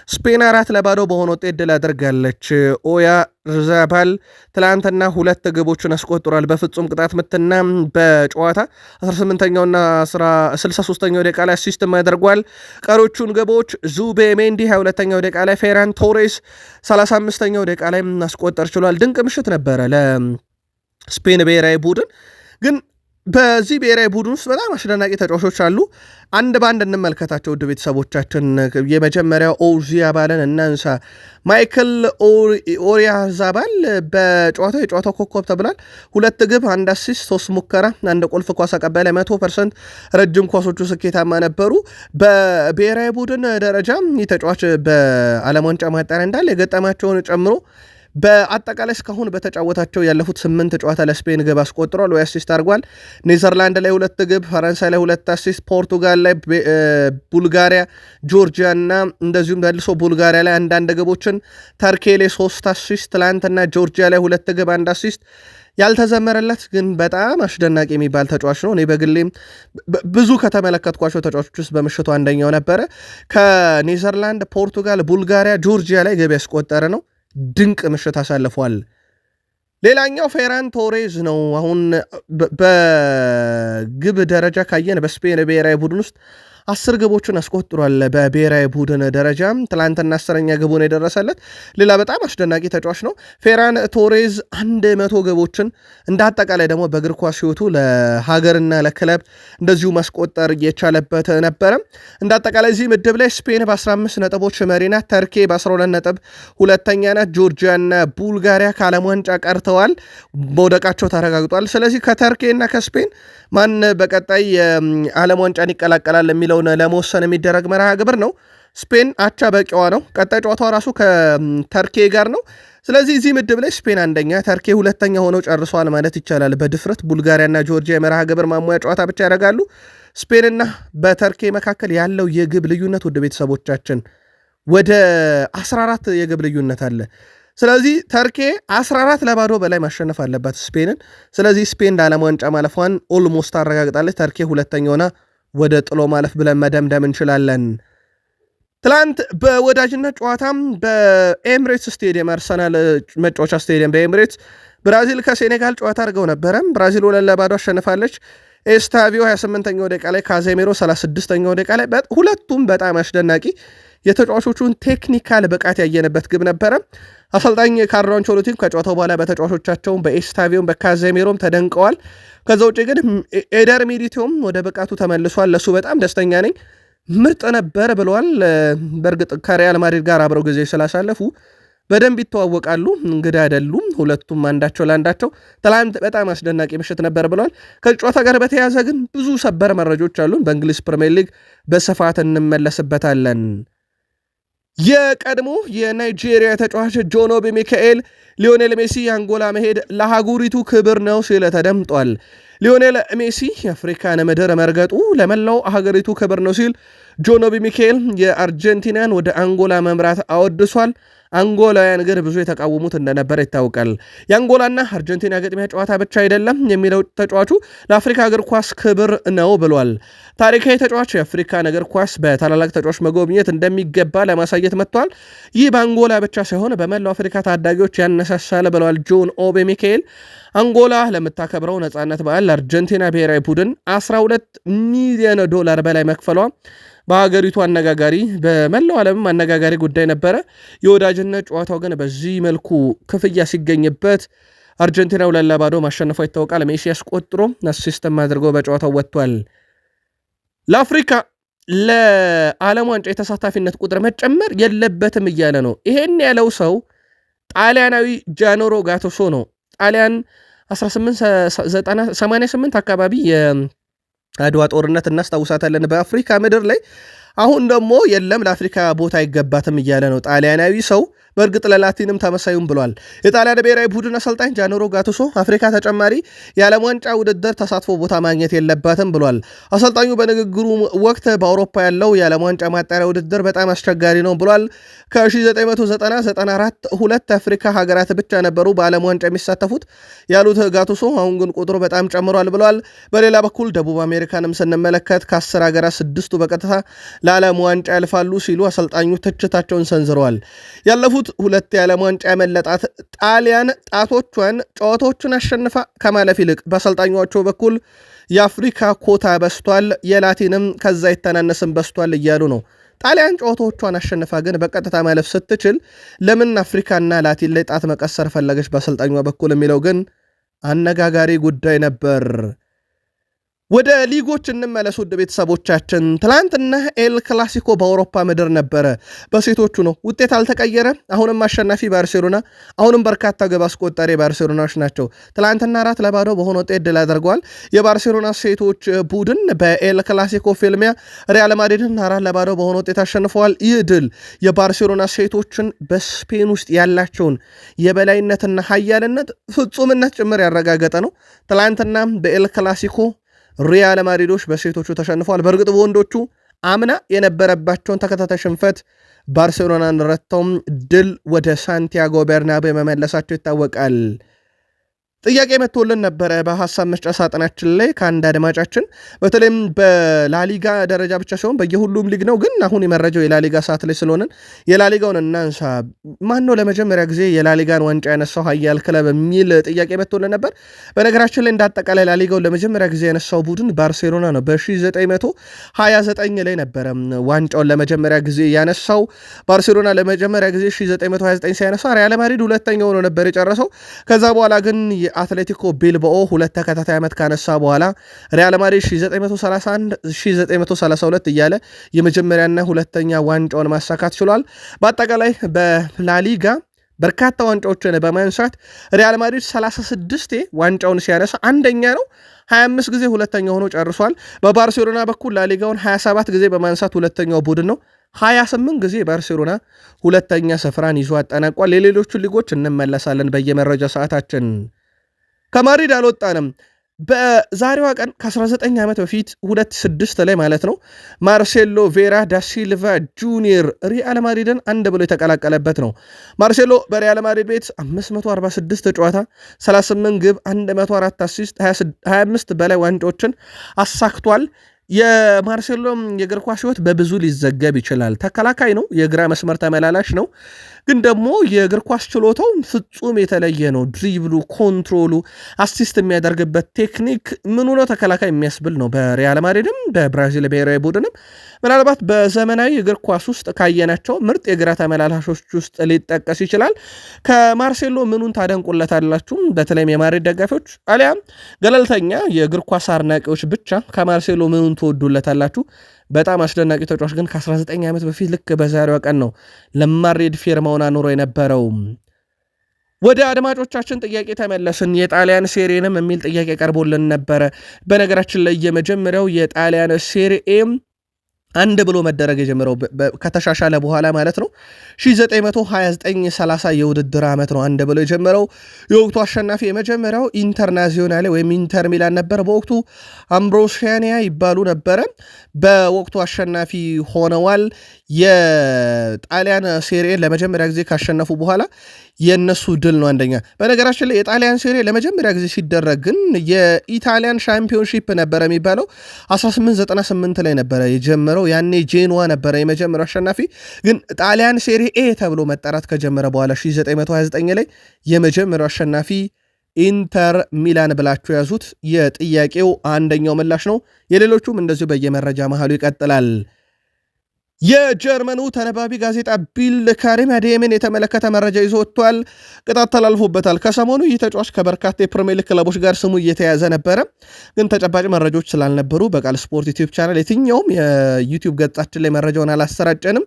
Speaker 1: ስፔን 4-0 በሆነ ውጤት ድል አድርጋለች። ኦያርዛባል ትላንትና 2 ግቦችን አስቆጥሯል በፍጹም ቅጣት ምትና በጨዋታ 18ኛውና 63ኛው ደቂቃ ላይ አሲስትም ያደርጓል። ቀሮቹን ግቦች ዙቤ ሜንዲ 22ኛው ደቂቃ ላይ፣ ፌራን ቶሬስ 35ኛው ደቂቃ ላይ ማስቆጠር ችሏል። ድንቅ ምሽት ነበረ ለስፔን ብሔራዊ ቡድን። ግን በዚህ ብሔራዊ ቡድን ውስጥ በጣም አስደናቂ ተጫዋቾች አሉ። አንድ ባንድ እንመልከታቸው ውድ ቤተሰቦቻችን። የመጀመሪያው ኦያርዛባልን እናንሳ። ማይክል ኦያርዛባል በጨዋታው የጨዋታው ኮከብ ተብሏል። 2 ግብ፣ 1 አሲስት፣ 3 ሙከራ፣ 1 ቁልፍ ኳስ አቀባይ ላይ 100% ረጅም ኳሶቹ ስኬታማ ነበሩ። በብሔራዊ ቡድን ደረጃ ይህ ተጫዋች በዓለም ዋንጫ ማጣሪያ እንዳለ የገጠማቸውን ጨምሮ በአጠቃላይ እስካሁን በተጫወታቸው ያለፉት 8 ጨዋታ ለስፔን ግብ አስቆጥሯል ወይ አሲስት አድርጓል። ኔዘርላንድ ላይ 2 ግብ፣ ፈረንሳይ ላይ 2 አሲስት፣ ፖርቱጋል ላይ፣ ቡልጋሪያ፣ ጆርጂያ እና እንደዚሁም መልሶ ቡልጋሪያ ላይ አንዳንድ ግቦችን፣ ተርኬ ላይ 3 አሲስት፣ ትላንትና ጆርጂያ ላይ 2 ግብ 1 አሲስት። ያልተዘመረለት ግን በጣም አስደናቂ የሚባል ተጫዋች ነው። እኔ በግሌም ብዙ ከተመለከትኳቸው ተጫዋቾች ውስጥ በምሽቱ አንደኛው ነበረ። ከኔዘርላንድ፣ ፖርቱጋል፣ ቡልጋሪያ፣ ጆርጂያ ላይ ግብ ያስቆጠረ ነው። ድንቅ ምሽት አሳልፏል። ሌላኛው ፌራን ቶሬዝ ነው። አሁን በግብ ደረጃ ካየን በስፔን ብሔራዊ ቡድን ውስጥ 10 ግቦችን አስቆጥሯል። በብሔራዊ ቡድን ደረጃ ትላንትና 10ኛ ግቡን የደረሰለት ሌላ በጣም አስደናቂ ተጫዋች ነው። ፌራን ቶሬዝ 100 ግቦችን እንደ አጠቃላይ ደግሞ በእግር ኳስ ሕይወቱ ለሀገርና ለክለብ እንደዚሁ ማስቆጠር የቻለበት ነበረ። እንደ አጠቃላይ እዚህ ምድብ ላይ ስፔን በ15 ነጥቦች መሪ ናት። ተርኬ በ12 ነጥብ ሁለተኛ ናት። ጆርጂያና ቡልጋሪያ ከዓለም ዋንጫ ቀርተዋል፣ መውደቃቸው ተረጋግጧል። ስለዚህ ከተርኬና ከስፔን ማን በቀጣይ የዓለም ዋንጫን ይቀላቀላል የሚለውን ለመወሰን የሚደረግ መርሃ ግብር ነው። ስፔን አቻ በቂዋ ነው። ቀጣይ ጨዋታዋ ራሱ ከተርኬ ጋር ነው። ስለዚህ እዚህ ምድብ ላይ ስፔን አንደኛ፣ ተርኬ ሁለተኛ ሆነው ጨርሰዋል ማለት ይቻላል በድፍረት። ቡልጋሪያና ጆርጂያ የመርሃ ግብር ማሟያ ጨዋታ ብቻ ያደርጋሉ። ስፔንና በተርኬ መካከል ያለው የግብ ልዩነት ውድ ቤተሰቦቻችን ወደ 14 የግብ ልዩነት አለ። ስለዚህ ተርኬ 14-0 በላይ ማሸነፍ አለባት ስፔንን። ስለዚህ ስፔን ለዓለም ዋንጫ ማለፏን ኦልሞስት አረጋግጣለች። ተርኬ ሁለተኛ ሆና ወደ ጥሎ ማለፍ ብለን መደምደም እንችላለን። ትላንት በወዳጅነት ጨዋታም በኤምሬትስ ስቴዲየም አርሰናል መጫወቻ ስቴዲየም በኤምሬትስ ብራዚል ከሴኔጋል ጨዋታ አድርገው ነበረ። ብራዚል 2-0 አሸንፋለች። ኤስታቪዮ 28ኛው ደቂቃ ላይ፣ ካዜሜሮ 36ኛው ደቂቃ ላይ ሁለቱም በጣም አስደናቂ የተጫዋቾቹን ቴክኒካል ብቃት ያየንበት ግብ ነበረ። አሰልጣኝ ካርሎ አንቸሎቲም ከጨዋታው በኋላ በተጫዋቾቻቸውን በኤስታቪዮም በካዜሜሮም ተደንቀዋል። ከዛ ውጭ ግን ኤደር ሚሊቲዮም ወደ ብቃቱ ተመልሷል። ለሱ በጣም ደስተኛ ነኝ፣ ምርጥ ነበር ብለዋል። በእርግጥ ከሪያል ማድሪድ ጋር አብረው ጊዜ ስላሳለፉ በደንብ ይተዋወቃሉ፣ እንግዳ አይደሉም ሁለቱም አንዳቸው ለአንዳቸው። ትላንት በጣም አስደናቂ ምሽት ነበር ብለዋል። ከጨዋታ ጋር በተያያዘ ግን ብዙ ሰበር መረጃዎች አሉን። በእንግሊዝ ፕሪሚየር ሊግ በስፋት እንመለስበታለን። የቀድሞ የናይጄሪያ ተጫዋች ጆን ኦቢ ሚካኤል ሊዮኔል ሜሲ የአንጎላ መሄድ ለሀገሪቱ ክብር ነው ሲል ተደምጧል። ሊዮኔል ሜሲ የአፍሪካን ምድር መርገጡ ለመላው ሀገሪቱ ክብር ነው ሲል ጆን ኦቢ ሚካኤል የአርጀንቲናን ወደ አንጎላ መምራት አወድሷል። አንጎላውያን ግን ብዙ የተቃወሙት እንደነበረ ይታወቃል። የአንጎላና አርጀንቲና ግጥሚያ ጨዋታ ብቻ አይደለም የሚለው ተጫዋቹ ለአፍሪካ እግር ኳስ ክብር ነው ብሏል። ታሪካዊ ተጫዋች የአፍሪካን እግር ኳስ በታላላቅ ተጫዋች መጎብኘት እንደሚገባ ለማሳየት መጥቷል። ይህ በአንጎላ ብቻ ሳይሆን በመላው አፍሪካ ታዳጊዎች ያነሳሳል ብለዋል ጆን ኦቢ ሚካኤል። አንጎላ ለምታከብረው ነጻነት በዓል ለአርጀንቲና ብሔራዊ ቡድን $12 ሚሊዮን በላይ መክፈሏ በሀገሪቱ አነጋጋሪ በመላው ዓለምም አነጋጋሪ ጉዳይ ነበረ። የወዳጅነት ጨዋታው ግን በዚህ መልኩ ክፍያ ሲገኝበት አርጀንቲና 2-0 ማሸነፏ ይታወቃል። ሜሲ አስቆጥሮ አሲስትም አድርጎ በጨዋታው ወጥቷል። ለአፍሪካ ለዓለም ዋንጫ የተሳታፊነት ቁጥር መጨመር የለበትም እያለ ነው። ይሄን ያለው ሰው ጣሊያናዊ ጃኖሮ ጋቶሶ ነው። ጣሊያን 1888 አካባቢ የአድዋ ጦርነት እናስታውሳታለን በአፍሪካ ምድር ላይ። አሁን ደግሞ የለም ለአፍሪካ ቦታ አይገባትም እያለ ነው ጣሊያናዊ ሰው። በእርግጥ ለላቲንም ተመሳዩም ብሏል። የጣሊያን ብሔራዊ ቡድን አሰልጣኝ ጃንሮ ጋቱሶ አፍሪካ ተጨማሪ የዓለም ዋንጫ ውድድር ተሳትፎ ቦታ ማግኘት የለባትም ብሏል። አሰልጣኙ በንግግሩ ወቅት በአውሮፓ ያለው የዓለም ዋንጫ ማጣሪያ ውድድር በጣም አስቸጋሪ ነው ብሏል። ከ1994 ሁለት አፍሪካ ሀገራት ብቻ ነበሩ በዓለም ዋንጫ የሚሳተፉት ያሉት ጋቱሶ አሁን ግን ቁጥሩ በጣም ጨምሯል ብሏል። በሌላ በኩል ደቡብ አሜሪካንም ስንመለከት ከ10 ሀገራት 6ቱ በቀጥታ ለዓለም ዋንጫ ያልፋሉ ሲሉ አሰልጣኙ ትችታቸውን ሰንዝረዋል። ያለፉት ሁለት የዓለም ዋንጫ ያመለጣት ጣሊያን ጣቶቿን ጨዋታዎቹን አሸንፋ ከማለፍ ይልቅ በአሰልጣኞቻቸው በኩል የአፍሪካ ኮታ በስቷል፣ የላቲንም ከዛ የተናነስም በስቷል እያሉ ነው። ጣሊያን ጨዋታዎቿን አሸንፋ ግን በቀጥታ ማለፍ ስትችል ለምን አፍሪካና ላቲን ላይ ጣት መቀሰር ፈለገች በአሰልጣኟ በኩል የሚለው ግን አነጋጋሪ ጉዳይ ነበር። ወደ ሊጎች እንመለስ ውድ ቤተሰቦቻችን። ትላንትና ኤል ክላሲኮ በአውሮፓ ምድር ነበረ። በሴቶቹ ነው፣ ውጤት አልተቀየረ። አሁንም አሸናፊ ባርሴሎና፣ አሁንም በርካታ ግብ አስቆጣሪ ባርሴሎናዎች ናቸው። ትላንትና 4-0 በሆነ ውጤት ድል አድርገዋል። የባርሴሎና ሴቶች ቡድን በኤል ክላሲኮ ፊልሚያ ሪያል ማድሪድን 4-0 በሆነ ውጤት አሸንፈዋል። ይህ ድል የባርሴሎና ሴቶችን በስፔን ውስጥ ያላቸውን የበላይነትና ኃያልነት ፍጹምነት ጭምር ያረጋገጠ ነው። ትላንትና በኤል ክላሲኮ ሪያል ማድሪዶች በሴቶቹ ተሸንፈዋል። በእርግጥ በወንዶቹ አምና የነበረባቸውን ተከታታይ ሽንፈት ባርሴሎናን ረትተውም ድል ወደ ሳንቲያጎ ቤርናቤ መመለሳቸው ይታወቃል። ጥያቄ መጥቶልን ነበረ በሐሳብ መስጫ ሳጥናችን ላይ ከአንድ አድማጫችን፣ በተለይም በላሊጋ ደረጃ ብቻ ሲሆን በየሁሉም ሊግ ነው፣ ግን አሁን የመረጃው የላሊጋ ሰዓት ላይ ስለሆነን የላሊጋውን እናንሳ። ማን ነው ለመጀመሪያ ጊዜ የላሊጋን ዋንጫ ያነሳው ሀያል ክለብ የሚል ጥያቄ መጥቶልን ነበር። በነገራችን ላይ እንዳጠቃላይ ላሊጋውን ለመጀመሪያ ጊዜ ያነሳው ቡድን ባርሴሎና ነው። በ1929 ላይ ነበረ ዋንጫውን ለመጀመሪያ ጊዜ ያነሳው። ባርሴሎና ለመጀመሪያ ጊዜ 1929 ሲያነሳ ሪያል ማድሪድ ሁለተኛ ሆኖ ነበር የጨረሰው። ከዛ በኋላ ግን አትሌቲኮ ቢልባኦ ሁለት ተከታታይ ዓመት ካነሳ በኋላ ሪያል ማድሪድ 1931 1932 እያለ የመጀመሪያና ሁለተኛ ዋንጫውን ማሳካት ችሏል። በአጠቃላይ በላሊጋ በርካታ ዋንጫዎችን በማንሳት ሪያል ማድሪድ 36 ዋንጫውን ሲያነሳ አንደኛ ነው። 25 ጊዜ ሁለተኛ ሆኖ ጨርሷል። በባርሴሎና በኩል ላሊጋውን 27 ጊዜ በማንሳት ሁለተኛው ቡድን ነው። 28 ጊዜ ባርሴሎና ሁለተኛ ስፍራን ይዞ አጠናቋል። የሌሎቹ ሊጎች እንመለሳለን በየመረጃ ሰዓታችን። ከማድሪድ አልወጣንም። በዛሬዋ ቀን ከ19 ዓመት በፊት 2006 ላይ ማለት ነው ማርሴሎ ቬራ ዳሲልቫ ጁኒየር ሪያል ማድሪድን አንድ ብሎ የተቀላቀለበት ነው። ማርሴሎ በሪያል ማድሪድ ቤት 546 ጨዋታ፣ 38 ግብ፣ 104 አሲስት፣ 25 በላይ ዋንጫዎችን አሳክቷል። የማርሴሎ የእግር ኳስ ሕይወት በብዙ ሊዘገብ ይችላል። ተከላካይ ነው፣ የግራ መስመር ተመላላሽ ነው፣ ግን ደግሞ የእግር ኳስ ችሎታው ፍጹም የተለየ ነው። ድሪብሉ፣ ኮንትሮሉ፣ አሲስት የሚያደርግበት ቴክኒክ ምኑ ነው ተከላካይ የሚያስብል ነው። በሪያል ማድሪድም በብራዚል ብሔራዊ ቡድንም ምናልባት በዘመናዊ እግር ኳስ ውስጥ ካየናቸው ምርጥ የግራ ተመላላሾች ውስጥ ሊጠቀስ ይችላል። ከማርሴሎ ምኑን ታደንቁለታላችሁ? በተለይም የማድሪድ ደጋፊዎች አሊያም ገለልተኛ የእግር ኳስ አድናቂዎች ብቻ ከማርሴሎ ምኑን ትወዱለታላችሁ? በጣም አስደናቂ ተጫዋች ግን ከ19 ዓመት በፊት ልክ በዛሬዋ ቀን ነው ለማድሪድ ፊርማውን አኑሮ የነበረው። ወደ አድማጮቻችን ጥያቄ ተመለስን። የጣሊያን ሴሪንም የሚል ጥያቄ ቀርቦልን ነበረ። በነገራችን ላይ የመጀመሪያው የጣሊያን ሴሪኤ አንድ ብሎ መደረግ የጀመረው ከተሻሻለ በኋላ ማለት ነው 1929-30 የውድድር ዓመት ነው አንድ ብሎ የጀመረው። የወቅቱ አሸናፊ የመጀመሪያው ኢንተርናዚዮናሌ ወይም ኢንተር ሚላን ነበር። በወቅቱ አምብሮሲያኒያ ይባሉ ነበረ። በወቅቱ አሸናፊ ሆነዋል። የጣሊያን ሴሪኤን ለመጀመሪያ ጊዜ ካሸነፉ በኋላ የነሱ ድል ነው አንደኛ። በነገራችን ላይ የጣሊያን ሴሪ ለመጀመሪያ ጊዜ ሲደረግ ግን የኢታሊያን ሻምፒዮንሺፕ ነበረ የሚባለው 1898 ላይ ነበረ የጀመረው። ያኔ ጄኖዋ ነበረ የመጀመሪያው አሸናፊ። ግን ጣሊያን ሴሪ ኤ ተብሎ መጠራት ከጀመረ በኋላ 1929 ላይ የመጀመሪያው አሸናፊ ኢንተር ሚላን ብላችሁ ያዙት። የጥያቄው አንደኛው ምላሽ ነው። የሌሎቹም እንደዚሁ በየመረጃ መሃሉ ይቀጥላል። የጀርመኑ ተነባቢ ጋዜጣ ቢልድ ካሪም አዴምን የተመለከተ መረጃ ይዞ ወጥቷል። ቅጣት ተላልፎበታል። ከሰሞኑ ይህ ተጫዋች ከበርካታ የፕሪሚየር ሊግ ክለቦች ጋር ስሙ እየተያዘ ነበረ፣ ግን ተጨባጭ መረጃዎች ስላልነበሩ በቃል ስፖርት ዩቲዩብ ቻናል የትኛውም የዩቲዩብ ገጻችን ላይ መረጃውን አላሰራጨንም፣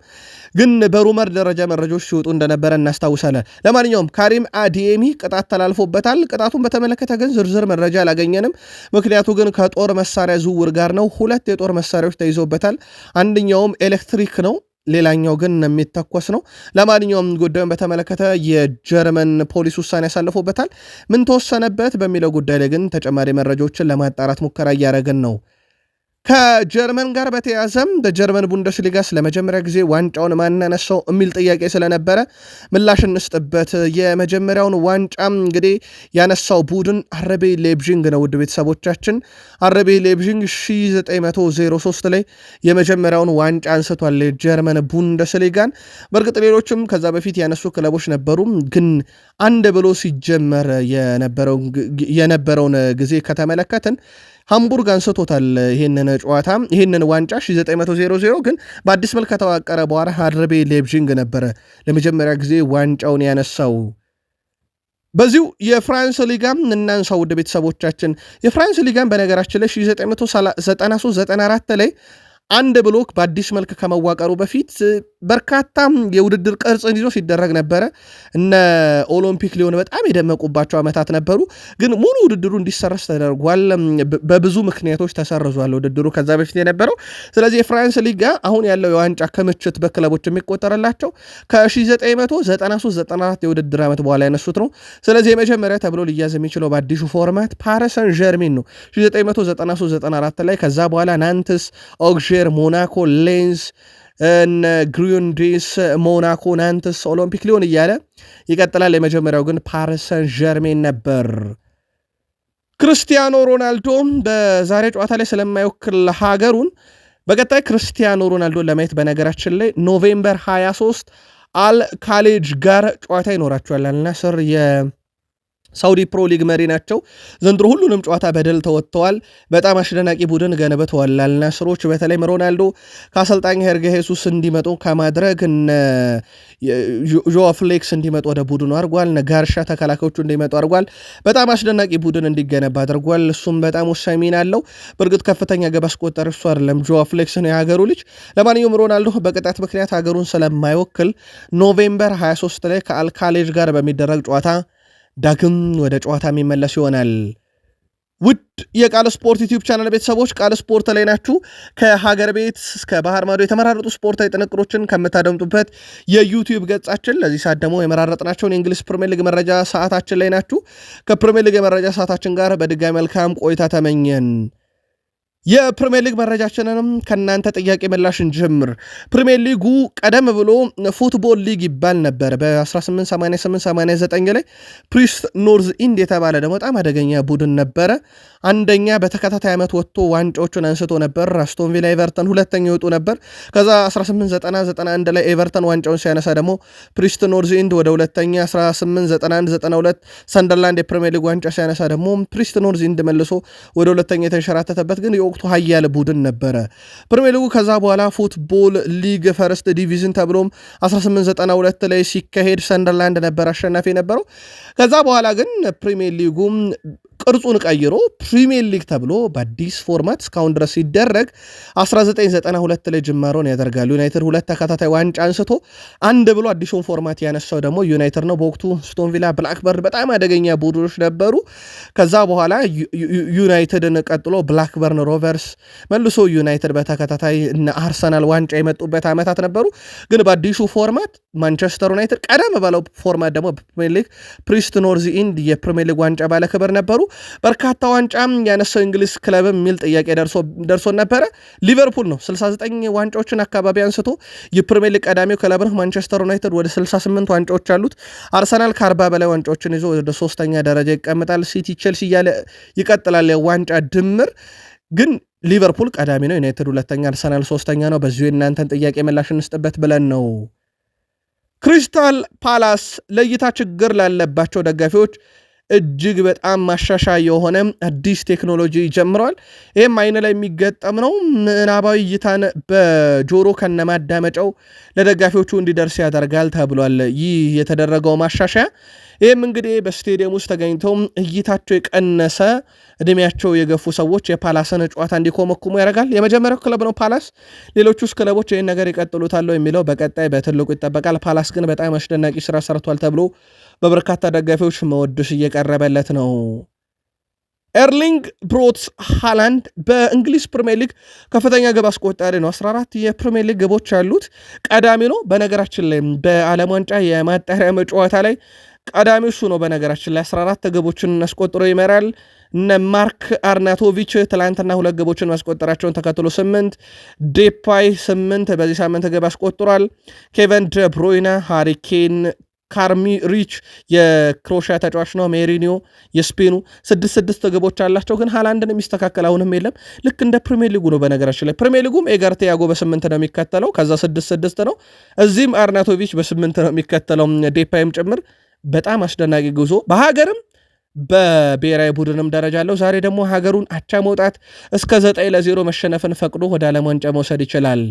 Speaker 1: ግን በሩመር ደረጃ መረጃዎች ሲወጡ እንደነበረ እናስታውሳለን። ለማንኛውም ካሪም አዴሚ ቅጣት ተላልፎበታል። ቅጣቱን በተመለከተ ግን ዝርዝር መረጃ አላገኘንም። ምክንያቱ ግን ከጦር መሳሪያ ዝውውር ጋር ነው። 2 የጦር መሳሪያዎች ተይዞበታል። አንደኛውም ኤሌክትሪክ ነው፣ ሌላኛው ግን የሚተኮስ ነው። ለማንኛውም ጉዳዩን በተመለከተ የጀርመን ፖሊስ ውሳኔ ያሳልፎበታል። ምን ተወሰነበት በሚለው ጉዳይ ላይ ግን ተጨማሪ መረጃዎችን ለማጣራት ሙከራ እያደረግን ነው። ከጀርመን ጋር በተያዘም በጀርመን ቡንደስሊጋ ለመጀመሪያ ጊዜ ዋንጫውን ማናነሳው የሚል ጥያቄ ስለነበረ ምላሽ እንስጥበት። የመጀመሪያውን ዋንጫ እንግዲህ ያነሳው ቡድን አረቤ ሌብዥንግ ነው። ውድ ቤተሰቦቻችን አረቤ ሌብዥንግ 1903 ላይ የመጀመሪያውን ዋንጫ አንስቷል የጀርመን ቡንደስሊጋን። በእርግጥ ሌሎችም ከዛ በፊት ያነሱ ክለቦች ነበሩ፣ ግን አንድ ብሎ ሲጀመር የነበረውን ጊዜ ከተመለከትን ሃምቡርግ አንስቶታል ይህንን ዋንጫ 1900 ግን በአዲስ መልክ ከተዋቀረ በኋላ አርቤ ሌብዥንግ ነበረ ለመጀመሪያ ጊዜ ዋንጫውን ያነሳው። በዚሁ የፍራንስ ሊጋም እናንሳው ውድ ቤተሰቦቻችን። የፍራንስ ሊጋም በነገራችን ላይ 1993-94 ላይ አንድ ብሎክ በአዲስ መልክ ከመዋቀሩ በፊት በርካታ የውድድር ቅርጽን ይዞ ሲደረግ ነበረ። እነ ኦሎምፒክ ሊዮን በጣም የደመቁባቸው ዓመታት ነበሩ። ግን ሙሉ ውድድሩ እንዲሰረዝ ተደርጓል። በብዙ ምክንያቶች ተሰርዟል ውድድሩ ከዛ በፊት የነበረው። ስለዚህ የፍራንስ ሊጋ አሁን ያለው የዋንጫ ክምችት በክለቦች የሚቆጠርላቸው ከ1993-94 የውድድር ዓመት በኋላ ያነሱት ነው። ስለዚህ የመጀመሪያ ተብሎ ሊያዝ የሚችለው በአዲሱ ፎርማት ፓሪስ ሰን ዠርሜን ነው 1993-94 ላይ። ከዛ በኋላ ናንትስ፣ ኦግዤር፣ ሞናኮ፣ ሌንስ፣ ግሩንዲስ፣ ሞናኮ፣ ናንትስ፣ ኦሎምፒክ ሊዮን እያለ ይቀጥላል። የመጀመሪያው ግን ፓሪስ ሰን ዠርሜን ነበር። ክርስቲያኖ ሮናልዶ በዛሬ ጨዋታ ላይ ስለማይወክል ሀገሩን በቀጣይ ክርስቲያኖ ሮናልዶን ለማየት በነገራችን ላይ ኖቬምበር 23 አልካሌጅ ጋር ጨዋታ ይኖራቸዋል። አልናስር ሳውዲ ፕሮ ሊግ መሪ ናቸው። ዘንድሮ ሁሉንም ጨዋታ በድል ተወጥተዋል። በጣም አስደናቂ ቡድን ገንብተዋል አልናስሮች። በተለይም ሮናልዶ ከአሰልጣኝ ሄርጌ ሄሱስ እንዲመጡ ከማድረግ ጆዋ ፍሌክስ እንዲመጡ ወደ ቡድኑ አድርጓል። ጋርሻ ተከላካዮቹ እንዲመጡ አድርጓል። በጣም አስደናቂ ቡድን እንዲገነባ አድርጓል። እሱም በጣም ወሳኝ ሚና አለው። በእርግጥ ከፍተኛ ግብ አስቆጠር እሱ አይደለም፣ ጆዋ ፍሌክስ ነው የሀገሩ ልጅ። ለማንኛውም ሮናልዶ በቅጣት ምክንያት ሀገሩን ስለማይወክል ኖቬምበር 23 ላይ ከአልካሌጅ ጋር በሚደረግ ጨዋታ ዳግም ወደ ጨዋታ የሚመለስ ይሆናል። ውድ የቃል ስፖርት ዩቲዩብ ቻናል ቤተሰቦች ቃል ስፖርት ላይ ናችሁ። ከሀገር ቤት እስከ ባህር ማዶ የተመራረጡ ስፖርታዊ ጥንቅሮችን ከምታደምጡበት የዩቲዩብ ገጻችን ለዚህ ሰዓት ደግሞ የመራረጥናቸውን የእንግሊዝ ፕሪሚየር ሊግ መረጃ ሰዓታችን ላይ ናችሁ። ከፕሪሚየር ሊግ የመረጃ ሰዓታችን ጋር በድጋሚ መልካም ቆይታ ተመኘን። የፕሪሚየር ሊግ መረጃችንንም ከእናንተ ጥያቄ ምላሽ እንጀምር። ፕሪሚየር ሊጉ ቀደም ብሎ ፉትቦል ሊግ ይባል ነበር። በ1888-89 ላይ ፕሪስት ኖርዝ ኢንድ የተባለ ደግሞ በጣም አደገኛ ቡድን ነበረ። አንደኛ በተከታታይ ዓመት ወጥቶ ዋንጫዎቹን አንስቶ ነበር። አስቶን ቪላ፣ ኤቨርተን ሁለተኛ ይወጡ ነበር። ከዛ 1890-91 ላይ ኤቨርተን ዋንጫውን ሲያነሳ ደግሞ ፕሪስት ኖርዝ ኢንድ ወደ ሁለተኛ፣ 1891-92 ሰንደርላንድ የፕሪሚየር ሊግ ዋንጫ ሲያነሳ ደግሞ ፕሪስት ኖርዝ ኢንድ መልሶ ወደ ሁለተኛ የተንሸራተተበት ግን ወቅቱ ኃያል ቡድን ነበረ ፕሪሚየር ሊጉ። ከዛ በኋላ ፉትቦል ሊግ ፈርስት ዲቪዥን ተብሎም 1892 ላይ ሲካሄድ ሰንደርላንድ ነበር አሸናፊ የነበረው። ከዛ በኋላ ግን ፕሪሚየር ሊጉም ቅርጹን ቀይሮ ፕሪሚየር ሊግ ተብሎ በአዲስ ፎርማት እስካሁን ድረስ ሲደረግ 1992 ላይ ጅማሮን ያደርጋል። ዩናይትድ ሁለት ተከታታይ ዋንጫ አንስቶ አንድ ብሎ አዲሱን ፎርማት ያነሳው ደግሞ ዩናይትድ ነው። በወቅቱ ስቶን ቪላ፣ ብላክበርን በጣም አደገኛ ቡድኖች ነበሩ። ከዛ በኋላ ዩናይትድን ቀጥሎ ብላክበርን ሮቨርስ፣ መልሶ ዩናይትድ በተከታታይ እነ አርሰናል ዋንጫ የመጡበት ዓመታት ነበሩ። ግን በአዲሱ ፎርማት ማንቸስተር ዩናይትድ ቀደም ባለው ፎርማት ደግሞ ፕሪሚየር ሊግ ፕሪስት ኖርዝ ኢንድ የፕሪሚየር ሊግ ዋንጫ ባለክብር ነበሩ። በርካታ ዋንጫ ያነሳው እንግሊዝ ክለብ የሚል ጥያቄ ደርሶ ነበረ። ሊቨርፑል ነው 69 ዋንጫዎችን አካባቢ አንስቶ የፕሪሚየር ሊግ ቀዳሚው ክለብ ነው። ማንቸስተር ዩናይትድ ወደ 68 ዋንጫዎች አሉት። አርሰናል ከ40 በላይ ዋንጫዎችን ይዞ ወደ ሶስተኛ ደረጃ ይቀመጣል። ሲቲ፣ ቼልሲ እያለ ይቀጥላል የዋንጫ ድምር። ግን ሊቨርፑል ቀዳሚ ነው፣ ዩናይትድ ሁለተኛ፣ አርሰናል ሶስተኛ ነው። በዚሁ የእናንተን ጥያቄ ምላሽ እንስጥበት ብለን ነው። ክሪስታል ፓላስ ለእይታ ችግር ላለባቸው ደጋፊዎች እጅግ በጣም ማሻሻያ የሆነ አዲስ ቴክኖሎጂ ጀምረዋል። ይህም አይን ላይ የሚገጠም ነው። ምናባዊ እይታን በጆሮ ከነማዳመጫው ለደጋፊዎቹ እንዲደርስ ያደርጋል ተብሏል። ይህ የተደረገው ማሻሻያ ይህም እንግዲህ በስቴዲየም ውስጥ ተገኝተው እይታቸው የቀነሰ እድሜያቸው የገፉ ሰዎች የፓላስን ጨዋታ እንዲኮመኩሙ ያደርጋል። የመጀመሪያው ክለብ ነው ፓላስ። ሌሎቹ ክለቦች ይህን ነገር ይቀጥሉታል የሚለው በቀጣይ በትልቁ ይጠበቃል። ፓላስ ግን በጣም አስደናቂ ስራ ሰርቷል ተብሎ በበርካታ ደጋፊዎች መወደስ እየቀረበለት ነው። ኤርሊንግ ብሮት ሃላንድ በእንግሊዝ ፕሪሚየር ሊግ ከፍተኛ ግብ አስቆጣሪ ነው። 14 የፕሪሚየር ሊግ ግቦች ያሉት ቀዳሚ ነው። በነገራችን ላይ በዓለም ዋንጫ የማጣሪያ ጨዋታ ላይ ቀዳሚ እሱ ነው። በነገራችን ላይ 14 ግቦችን አስቆጥሮ ይመራል። እነ ማርክ አርናቶቪች ትላንትና 2 ግቦችን ማስቆጠራቸውን ተከትሎ 8፣ ዴፓይ 8 በዚህ ሳምንት ግብ አስቆጥሯል። ኬቨን ደ ብሮይነ፣ ሃሪኬን፣ ካርሚ ሪች የክሮሻ ተጫዋች ነው። ሜሪኒዮ የስፔኑ 6 ግቦች አላቸው። ግን ሃላንድን የሚስተካከል አሁንም የለም። ልክ እንደ ፕሪሚየር ሊጉ ነው። በነገራችን ላይ ፕሪሚየር ሊጉም ኤጋር ቲያጎ በ8 ነው የሚከተለው፣ ከዛ 6 ነው። እዚህም አርናቶቪች በ8 ነው የሚከተለው፣ ዴፓይም ጭምር። በጣም አስደናቂ ጉዞ በሀገርም በብሔራዊ ቡድንም ደረጃ አለው። ዛሬ ደግሞ ሀገሩን አቻ መውጣት እስከ 9-0 መሸነፍን ፈቅዶ ወደ ዓለም ዋንጫ መውሰድ ይችላል።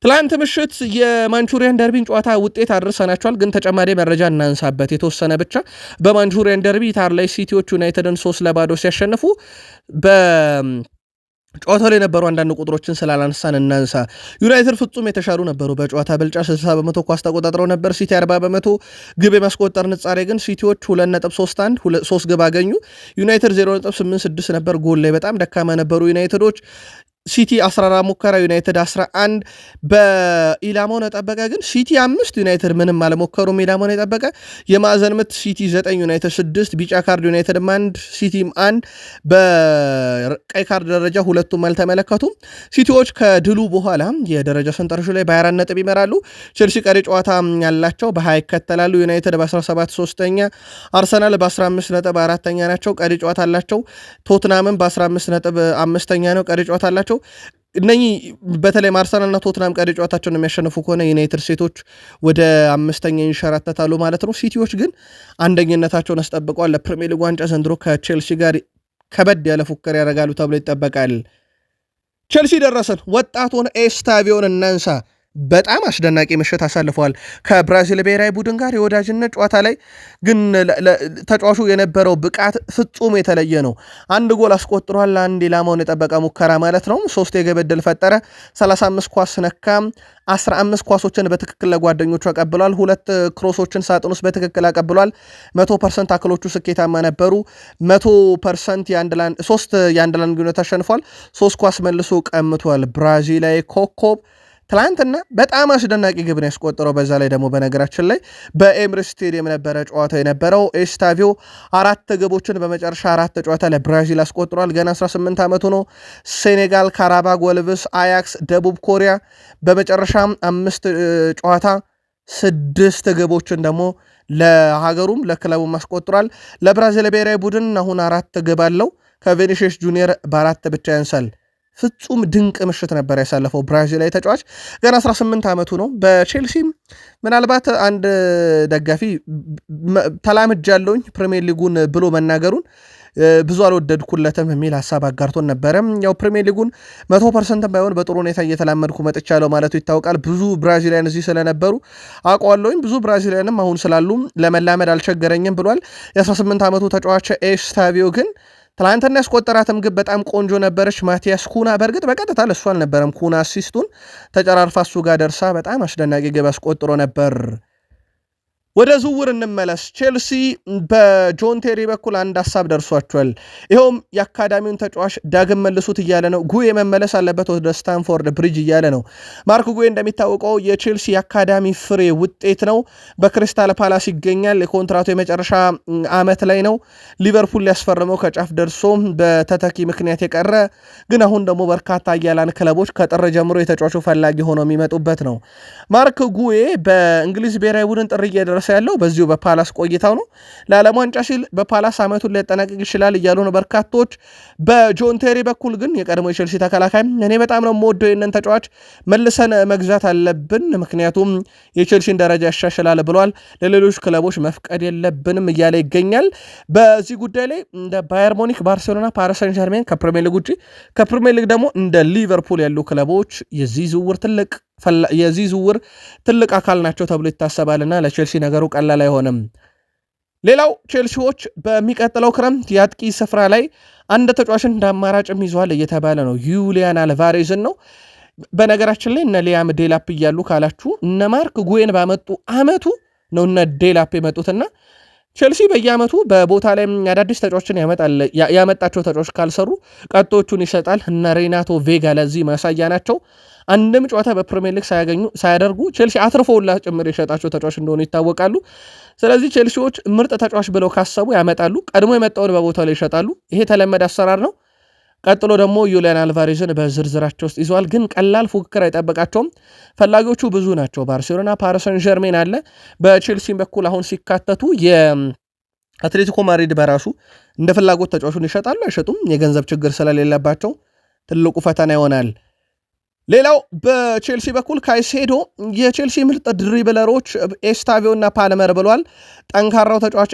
Speaker 1: ትላንት ምሽት የማንቹሪያን ደርቢን ጨዋታ ውጤት አድርሰናቸዋል፣ ግን ተጨማሪ መረጃ እናንሳበት የተወሰነ ብቻ። በማንቹሪያን ደርቢ ታር ላይ ሲቲዎች ዩናይትድን 3-0 ሲያሸንፉ ጨዋታው ላይ የነበሩ አንዳንድ ቁጥሮችን ስላላነሳን እናንሳ። ዩናይትድ ፍጹም የተሻሉ ነበሩ። በጨዋታ ብልጫ 60% ኳስ ተቆጣጥረው ነበር። ሲቲ 40% ግብ የማስቆጠር ንጻሬ ግን ሲቲዎች 2.31 3 ግብ አገኙ። ዩናይትድ 0.86 ነበር። ጎል ላይ በጣም ደካማ ነበሩ ዩናይትዶች። ሲቲ 14 ሙከራ ዩናይትድ 11 በኢላማውን የጠበቀ ግን ሲቲ 5 ዩናይትድ ምንም አለሞከሩም። ኢላማውን የጠበቀ የማዕዘን ምት ሲቲ 9 ዩናይትድ 6 ቢጫ ካርድ ዩናይትድ 1 ሲቲም 1 በቀይ ካርድ ደረጃ ሁለቱም አልተመለከቱም። ሲቲዎች ከድሉ በኋላ የደረጃ ሰንጠረዡ ላይ በ24 ነጥብ ይመራሉ። ቼልሲ ቀሪ ጨዋታ ያላቸው በ20 ይከተላሉ። ዩናይትድ በ17 ሶስተኛ፣ አርሰናል በ15 ነጥብ አራተኛ ናቸው፣ ቀሪ ጨዋታ አላቸው። ቶትናምም በ15 ነጥብ አምስተኛ ነው፣ ቀሪ ጨዋታ አላቸው። እነኚህ በተለይ አርሰናልና ቶትናም ቀሪ ጨዋታቸውን የሚያሸንፉ ከሆነ ዩናይትድ ሴቶች ወደ 5ኛ ይንሸራተታሉ ማለት ነው። ሲቲዎች ግን አንደኝነታቸውን አስጠብቀዋል። ለፕሪሚየር ሊግ ዋንጫ ዘንድሮ ከቼልሲ ጋር ከበድ ያለ ፉክክር ያደርጋሉ ተብሎ ይጠበቃል። ቼልሲ ደረሰን። ወጣቱን ኤስታቪዮን እናንሳ። በጣም አስደናቂ ምሽት አሳልፈዋል ከብራዚል ብሔራዊ ቡድን ጋር። የወዳጅነት ጨዋታ ላይ ግን ተጫዋቹ የነበረው ብቃት ፍጹም የተለየ ነው። 1 ጎል አስቆጥሯል። 1 ኢላማውን የጠበቀ ሙከራ ማለት ነው። 3 የግብ ዕድል ፈጠረ። 35 ኳስ ነካ። 15 ኳሶችን በትክክል ለጓደኞቹ አቀብሏል። 2 ክሮሶችን ሳጥን ውስጥ በትክክል አቀብሏል። 100% ታክሎቹ ስኬታማ ነበሩ። 100% 3 የአንድ ለአንድ ግንኙነት አሸንፏል። 3 ኳስ መልሶ ቀምቷል። ብራዚላዊ ኮከብ ትላንትና በጣም አስደናቂ ግብ ነው ያስቆጠረው። በዛ ላይ ደግሞ በነገራችን ላይ በኤምሬትስ ስቴዲየም ነበረ ጨዋታው የነበረው። ኤስታቪዮ 4 ግቦችን በመጨረሻ 4 ጨዋታ ለብራዚል አስቆጥሯል። ገና 18 ዓመቱ ነው። ሴኔጋል፣ ካራባግ፣ ወልቭስ፣ አያክስ፣ ደቡብ ኮሪያ በመጨረሻም 5 ጨዋታ 6 ግቦችን ደግሞ ለሀገሩም ለክለቡም አስቆጥሯል። ለብራዚል ብሔራዊ ቡድን አሁን 4 ግብ አለው። ከቬኒሽስ ጁኒየር በ4 ብቻ ያንሳል። ፍጹም ድንቅ ምሽት ነበር ያሳለፈው ብራዚላዊ ተጫዋች። ገና 18 ዓመቱ ነው። በቼልሲም ምናልባት አንድ ደጋፊ ተላምጃለሁኝ ፕሪሚየር ሊጉን ብሎ መናገሩን ብዙ አልወደድኩለትም የሚል ሀሳብ አጋርቶን ነበረ። ያው ፕሪሚየር ሊጉን 100% ባይሆን በጥሩ ሁኔታ እየተላመድኩ መጥቻለሁ ማለቱ ይታወቃል። ብዙ ብራዚላውያን እዚህ ስለነበሩ አውቀዋለሁኝ። ብዙ ብራዚላውያንም አሁን ስላሉ ለመላመድ አልቸገረኝም ብሏል። የ18 ዓመቱ ተጫዋች ኤስታቪዮ ግን ትላንትና ያስቆጠራትም ግብ በጣም ቆንጆ ነበረች። ማቲያስ ኩና በእርግጥ በቀጥታ ለእሱ አልነበረም። ኩና አሲስቱን ተጨራርፋ እሱ ጋር ደርሳ በጣም አስደናቂ ግብ አስቆጥሮ ነበር። ወደ ዝውውር እንመለስ። ቼልሲ በጆን ቴሪ በኩል አንድ ሀሳብ ደርሷቸዋል። ይኸውም የአካዳሚውን ተጫዋች ዳግም መልሱት እያለ ነው። ጉዌ መመለስ አለበት ወደ ስታንፎርድ ብሪጅ እያለ ነው። ማርክ ጉዌ እንደሚታወቀው የቼልሲ የአካዳሚ ፍሬ ውጤት ነው። በክሪስታል ፓላስ ይገኛል። የኮንትራቱ የመጨረሻ ዓመት ላይ ነው። ሊቨርፑል ሊያስፈርመው ከጫፍ ደርሶ በተተኪ ምክንያት የቀረ ግን አሁን ደግሞ በርካታ አያላን ክለቦች ከጥር ጀምሮ የተጫዋቹ ፈላጊ ሆነው የሚመጡበት ነው። ማርክ ጉዌ በእንግሊዝ ብሔራዊ ቡድን ጥሪ እየደረሰ ያለው በዚሁ በፓላስ ቆይታው ነው። ለዓለም ዋንጫ ሲል በፓላስ ዓመቱን ሊያጠናቅቅ ይችላል እያሉ ነው በርካቶች። በጆን ቴሪ በኩል ግን የቀድሞ የቼልሲ ተከላካይ እኔ በጣም ነው የምወደው ይህንን ተጫዋች መልሰን መግዛት አለብን፣ ምክንያቱም የቼልሲን ደረጃ ያሻሽላል ብሏል። ለሌሎች ክለቦች መፍቀድ የለብንም እያለ ይገኛል። በዚህ ጉዳይ ላይ እንደ ባየር ሙኒክ፣ ባርሴሎና፣ ፓሪስ ሰን ዠርሜን ከፕሪሚየር ሊግ ውጪ ከፕሪሚየር ሊግ ደግሞ እንደ ሊቨርፑል ያሉ ክለቦች የዚህ ዝውውር ትልቅ አካል ናቸው ተብሎ ይታሰባልና ለቼልሲ ነገሩ ቀላል አይሆንም። ሌላው ቼልሲዎች በሚቀጥለው ክረምት የአጥቂ ስፍራ ላይ አንድ ተጫዋችን እንደ አማራጭም ይዘዋል እየተባለ ነው። ዩሊያን አልቫሬዝን ነው። በነገራችን ላይ እነ ሊያም ዴላፕ እያሉ ካላችሁ እነ ማርክ ጉዌን ባመጡ አመቱ ነው እነ ዴላፕ የመጡትና ቼልሲ በየዓመቱ በቦታ ላይ አዳዲስ ተጫዋቾችን ያመጣቸው ተጫዋቾች ካልሰሩ ቀጦቹን ይሰጣል። እነ ሬናቶ ቬጋ ለዚህ ማሳያ ናቸው። አንድም ጨዋታ በፕሪሚየር ሊግ ሳያደርጉ ቼልሲ አትርፎውላ ጭምር የሸጣቸው ተጫዋች እንደሆኑ ይታወቃሉ። ስለዚህ ቼልሲዎች ምርጥ ተጫዋች ብለው ካሰቡ ያመጣሉ፣ ቀድሞ የመጣውን በቦታው ላይ ይሸጣሉ። ይሄ የተለመደ አሰራር ነው። ቀጥሎ ደግሞ ዩሊያን አልቫሬዝን በዝርዝራቸው ውስጥ ይዘዋል። ግን ቀላል ፉክክር አይጠበቃቸውም። ፈላጊዎቹ ብዙ ናቸው። ባርሴሎና፣ ፓሪስ ሰን ዠርሜን አለ። በቼልሲም በኩል አሁን ሲካተቱ የአትሌቲኮ ማድሪድ በራሱ እንደ ፍላጎት ተጫዋቹን ይሸጣሉ አይሸጡም፣ የገንዘብ ችግር ስለሌለባቸው ትልቁ ፈተና ይሆናል። ሌላው በቼልሲ በኩል ካይሴዶ የቼልሲ ምርጥ ድሪብለሮች ኤስታቪዮ እና ፓልመር ብሏል። ጠንካራው ተጫዋች